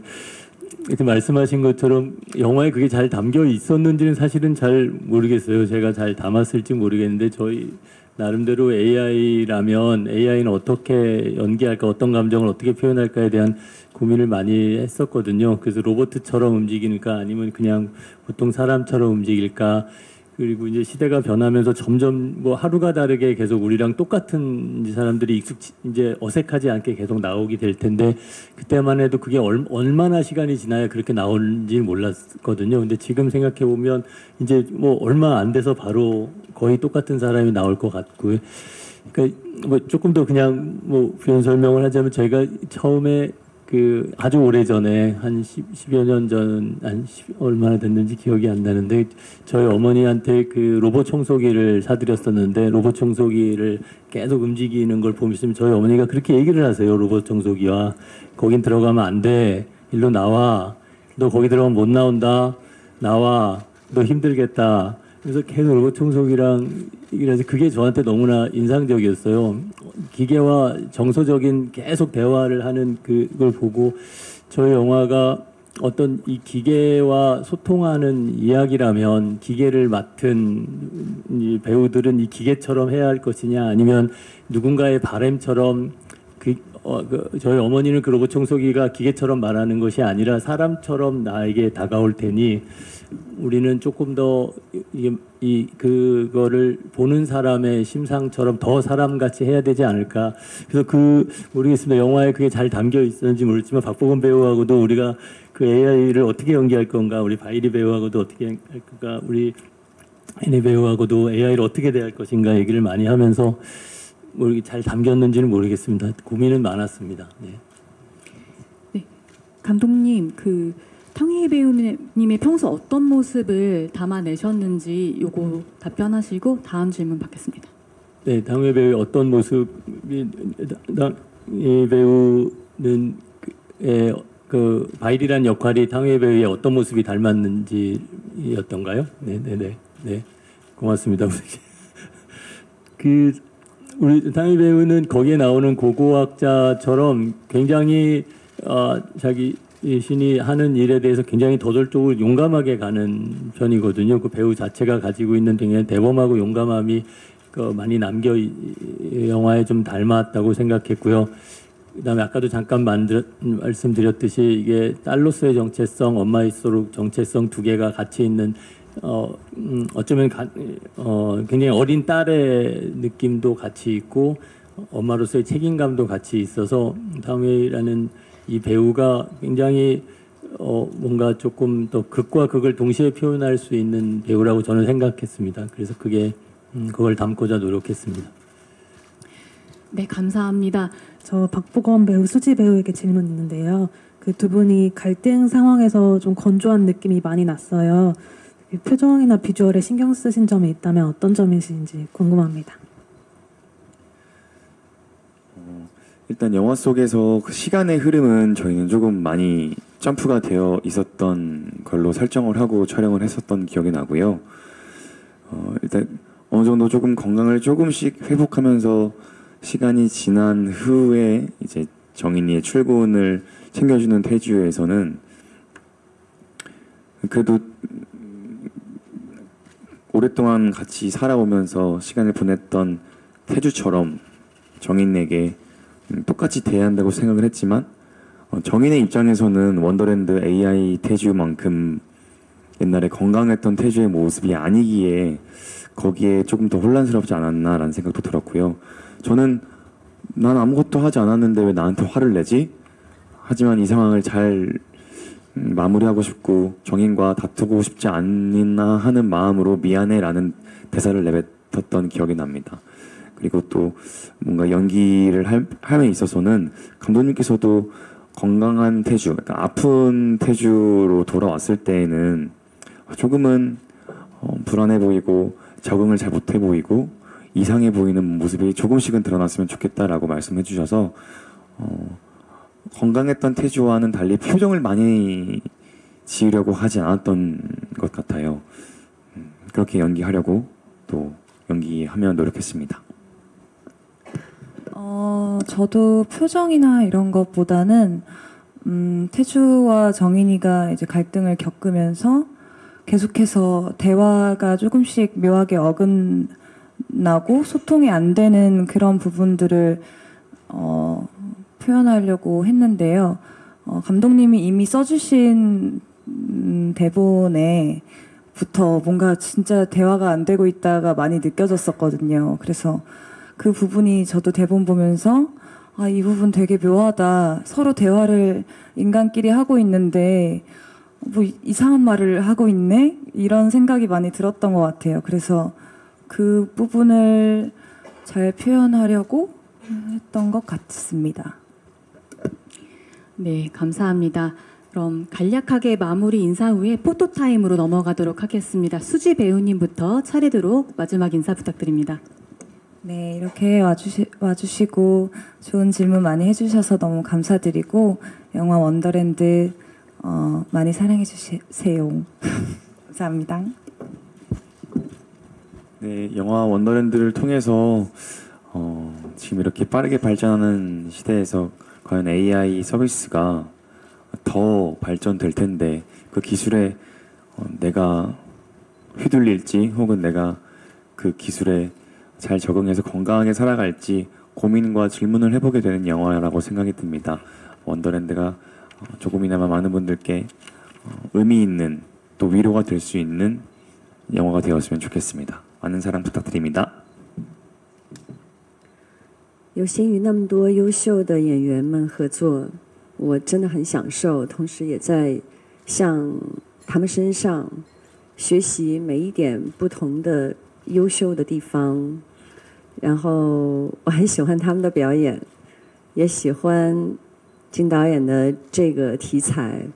이렇게 말씀하신 것처럼 영화에 그게 잘 담겨 있었는지는 사실은 잘 모르겠어요. 제가 잘 담았을지 모르겠는데 저희 나름대로 AI라면 AI는 어떻게 연기할까, 어떤 감정을 어떻게 표현할까에 대한 고민을 많이 했었거든요. 그래서 로봇처럼 움직이니까 아니면 그냥 보통 사람처럼 움직일까. 그리고 이제 시대가 변하면서 점점 뭐 하루가 다르게 계속 우리랑 똑같은 사람들이 이제 어색하지 않게 계속 나오게 될 텐데 그때만 해도 그게 얼마나 시간이 지나야 그렇게 나오는지 몰랐거든요. 근데 지금 생각해 보면 이제 뭐 얼마 안 돼서 바로 거의 똑같은 사람이 나올 것 같고요. 그러니까 뭐 조금 더 그냥 뭐 부연 설명을 하자면 저희가 처음에 그 아주 오래 전에 한 10여 년 전, 얼마나 됐는지 기억이 안 나는데 저희 어머니한테 그 로봇 청소기를 사드렸었는데 로봇 청소기를 계속 움직이는 걸 보면 저희 어머니가 그렇게 얘기를 하세요. 로봇 청소기와 거긴 들어가면 안 돼. 일로 나와. 너 거기 들어가면 못 나온다. 나와. 너 힘들겠다. 그래서 계속 로봇 청소기랑 그래서 그게 저한테 너무나 인상적이었어요. 기계와 정서적인 계속 대화를 하는 그걸 보고 저희 영화가 어떤 이 기계와 소통하는 이야기라면 기계를 맡은 이 배우들은 이 기계처럼 해야 할 것이냐 아니면 누군가의 바램처럼 저희 어머니는 그 로봇 청소기가 기계처럼 말하는 것이 아니라 사람처럼 나에게 다가올 테니 우리는 조금 더 그거를 보는 사람의 심상처럼 더 사람같이 해야 되지 않을까. 그래서 모르겠습니다. 영화에 그게 잘 담겨 있었는지 모르지만 박보검 배우하고도 우리가 그 AI를 어떻게 연기할 건가, 우리 바이리 배우하고도 어떻게 할 건가, 우리 애니 배우하고도 AI를 어떻게 대할 것인가 얘기를 많이 하면서 잘 담겼는지는 모르겠습니다. 고민은 많았습니다. 네. 네, 감독님 그 탕웨이 배우님의 평소 어떤 모습을 담아내셨는지 요거 답변하시고 다음 질문 받겠습니다. 네, 탕웨이 배우의 어떤 모습이 이 배우는 그 바일이란 역할이 탕웨이 배우의 어떤 모습이 닮았는지였던가요? 네, 고맙습니다. 그 우리 탕웨이 배우는 거기에 나오는 고고학자처럼 굉장히 자기 신이 하는 일에 대해서 굉장히 저돌적으로 용감하게 가는 편이거든요. 그 배우 자체가 가지고 있는 굉장히 대범하고 용감함이 많이 영화에 좀 닮았다고 생각했고요. 그다음에 아까도 잠깐 말씀드렸듯이 이게 딸로서의 정체성, 엄마일수록 정체성 두 개가 같이 있는 어쩌면 굉장히 어린 딸의 느낌도 같이 있고 엄마로서의 책임감도 같이 있어서 탕웨이라는 이 배우가 굉장히 뭔가 조금 더 극과 극을 동시에 표현할 수 있는 배우라고 저는 생각했습니다. 그래서 그걸 담고자 노력했습니다. 네, 감사합니다. 저 박보검 배우, 수지 배우에게 질문 있는데요. 그 두 분이 갈등 상황에서 좀 건조한 느낌이 많이 났어요. 표정이나 비주얼에 신경 쓰신 점이 있다면 어떤 점이신지 궁금합니다. 일단 영화 속에서 그 시간의 흐름은 저희는 조금 많이 점프가 되어 있었던 걸로 설정을 하고 촬영을 했었던 기억이 나고요. 일단 어느 정도 조금 건강을 조금씩 회복하면서 시간이 지난 후에 이제 정인이의 출근을 챙겨주는 태주에서는 그래도 오랫동안 같이 살아오면서 시간을 보냈던 태주처럼 정인에게 똑같이 대해야 한다고 생각을 했지만 정인의 입장에서는 원더랜드 AI 태주만큼 옛날에 건강했던 태주의 모습이 아니기에 거기에 조금 더 혼란스럽지 않았나라는 생각도 들었고요. 저는 난 아무것도 하지 않았는데 왜 나한테 화를 내지? 하지만 이 상황을 잘 마무리하고 싶고 정인과 다투고 싶지 않나 하는 마음으로 미안해라는 대사를 내뱉었던 기억이 납니다. 그리고 또 뭔가 연기를 함에 있어서는 감독님께서도 건강한 태주, 그러니까 아픈 태주로 돌아왔을 때에는 조금은 불안해 보이고 적응을 잘 못해 보이고 이상해 보이는 모습이 조금씩은 드러났으면 좋겠다라고 말씀해 주셔서 건강했던 태주와는 달리 표정을 많이 지으려고 하지 않았던 것 같아요. 그렇게 연기하려고 또 연기하며 노력했습니다. 저도 표정이나 이런 것보다는 태주와 정인이가 이제 갈등을 겪으면서 계속해서 대화가 조금씩 묘하게 어긋나고 소통이 안 되는 그런 부분들을 표현하려고 했는데요. 감독님이 이미 써주신 대본에부터 뭔가 진짜 대화가 안 되고 있다가 많이 느껴졌었거든요. 그래서 그 부분이 저도 대본 보면서 이 부분 되게 묘하다. 서로 대화를 인간끼리 하고 있는데 뭐 이상한 말을 하고 있네? 이런 생각이 많이 들었던 것 같아요. 그래서 그 부분을 잘 표현하려고 했던 것 같습니다. 네, 감사합니다. 그럼 간략하게 마무리 인사 후에 포토타임으로 넘어가도록 하겠습니다. 수지 배우님부터 차례대로 마지막 인사 부탁드립니다. 네, 이렇게 와주시고 좋은 질문 많이 해주셔서 너무 감사드리고 영화 원더랜드 많이 사랑해 주세요. 감사합니다. 네, 영화 원더랜드를 통해서 지금 이렇게 빠르게 발전하는 시대에서 과연 AI 서비스가 더 발전될 텐데 그 기술에 내가 휘둘릴지 혹은 내가 그 기술에 잘 적응해서 건강하게 살아갈지 고민과 질문을 해보게 되는 영화라고 생각이 듭니다. 원더랜드가 조금이나마 많은 분들께 의미 있는 또 위로가 될 수 있는 영화가 되었으면 좋겠습니다. 많은 사랑 부탁드립니다. 有幸与那么多优秀的演员们合作，我真的很享受，同时也在向他们身上学习每一点不同的优秀的地方。然后我很喜欢他们的表演，也喜欢金导演的这个题材。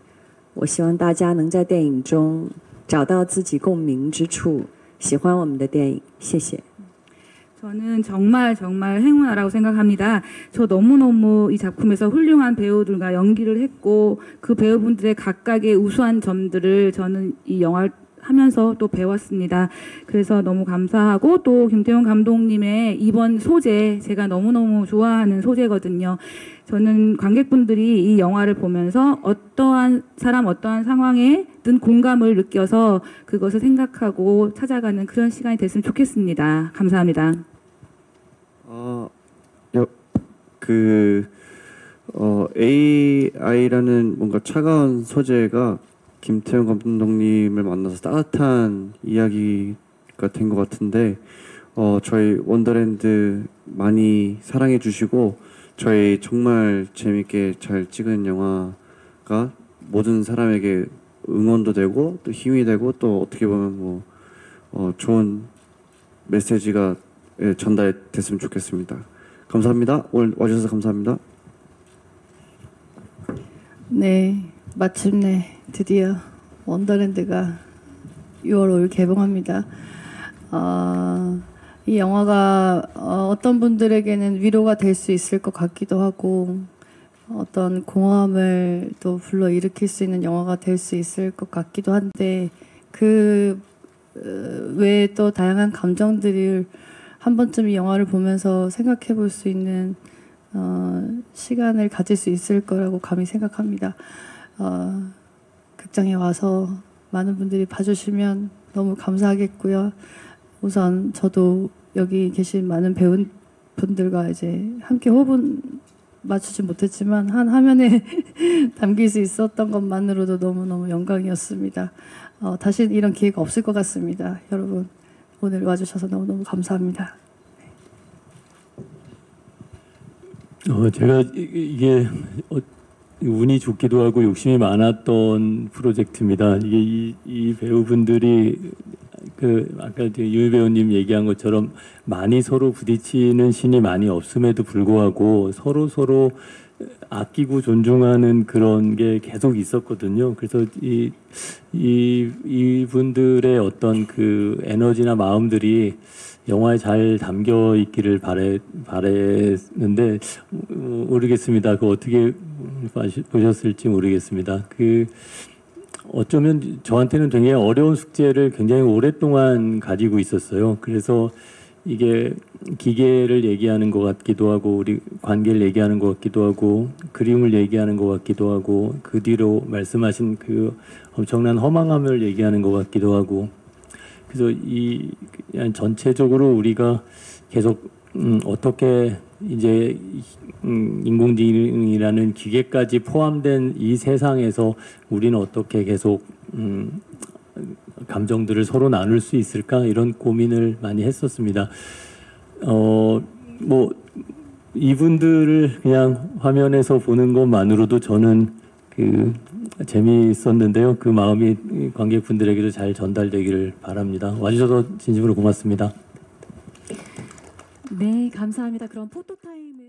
我希望大家能在电影中找到自己共鸣之处，喜欢我们的电影。谢谢。 저는 정말 행운아라고 생각합니다. 저 너무너무 이 작품에서 훌륭한 배우들과 연기를 했고 그 배우분들의 각각의 우수한 점들을 저는 이 영화를 하면서 또 배웠습니다. 그래서 너무 감사하고 또 김태용 감독님의 이번 소재 제가 너무너무 좋아하는 소재거든요. 저는 관객분들이 이 영화를 보면서 어떠한 사람 어떠한 상황에든 공감을 느껴서 그것을 생각하고 찾아가는 그런 시간이 됐으면 좋겠습니다. 감사합니다. AI라는 뭔가 차가운 소재가 김태형 감독님을 만나서 따뜻한 이야기가 된 것 같은데 저희 원더랜드 많이 사랑해 주시고 저희 정말 재밌게 잘 찍은 영화가 모든 사람에게 응원도 되고 또 힘이 되고 또 어떻게 보면 좋은 메시지가 전달됐으면 좋겠습니다. 감사합니다. 오늘 와주셔서 감사합니다. 네, 마침내 드디어 원더랜드가 6월 5일 개봉합니다. 이 영화가 어떤 분들에게는 위로가 될 수 있을 것 같기도 하고 어떤 공허함을 또 불러일으킬 수 있는 영화가 될 수 있을 것 같기도 한데 그 외에 또 다양한 감정들을 한 번쯤 이 영화를 보면서 생각해 볼 수 있는 시간을 가질 수 있을 거라고 감히 생각합니다. 극장에 와서 많은 분들이 봐주시면 너무 감사하겠고요. 우선 저도 여기 계신 많은 배우분들과 이제 함께 호흡은 맞추지 못했지만 한 화면에 담길 수 있었던 것만으로도 너무너무 영광이었습니다. 다시 이런 기회가 없을 것 같습니다. 여러분 오늘 와주셔서 너무너무 감사합니다. 제가 이게 운이 좋기도 하고 욕심이 많았던 프로젝트입니다. 이게 이 배우분들이 아까 유미 배우님 얘기한 것처럼 많이 서로 부딪히는 신이 많이 없음에도 불구하고 서로 아끼고 존중하는 그런 게 계속 있었거든요. 그래서 이분들의 어떤 그 에너지나 마음들이 영화에 잘 담겨 있기를 바랬는데 모르겠습니다. 그 어떻게 보셨을지 모르겠습니다. 어쩌면 저한테는 굉장히 어려운 숙제를 굉장히 오랫동안 가지고 있었어요. 그래서 이게 기계를 얘기하는 것 같기도 하고 우리 관계를 얘기하는 것 같기도 하고 그림을 얘기하는 것 같기도 하고 그 뒤로 말씀하신 그 엄청난 허망함을 얘기하는 것 같기도 하고 그래서 그냥 전체적으로 우리가 계속 어떻게 이제 인공지능이라는 기계까지 포함된 이 세상에서 우리는 어떻게 계속 감정들을 서로 나눌 수 있을까 이런 고민을 많이 했었습니다. 이분들을 그냥 화면에서 보는 것만으로도 저는 재미있었는데요. 그 마음이 관객분들에게도 잘 전달되기를 바랍니다. 와주셔서 진심으로 고맙습니다. 네, 감사합니다. 그럼 포토타임을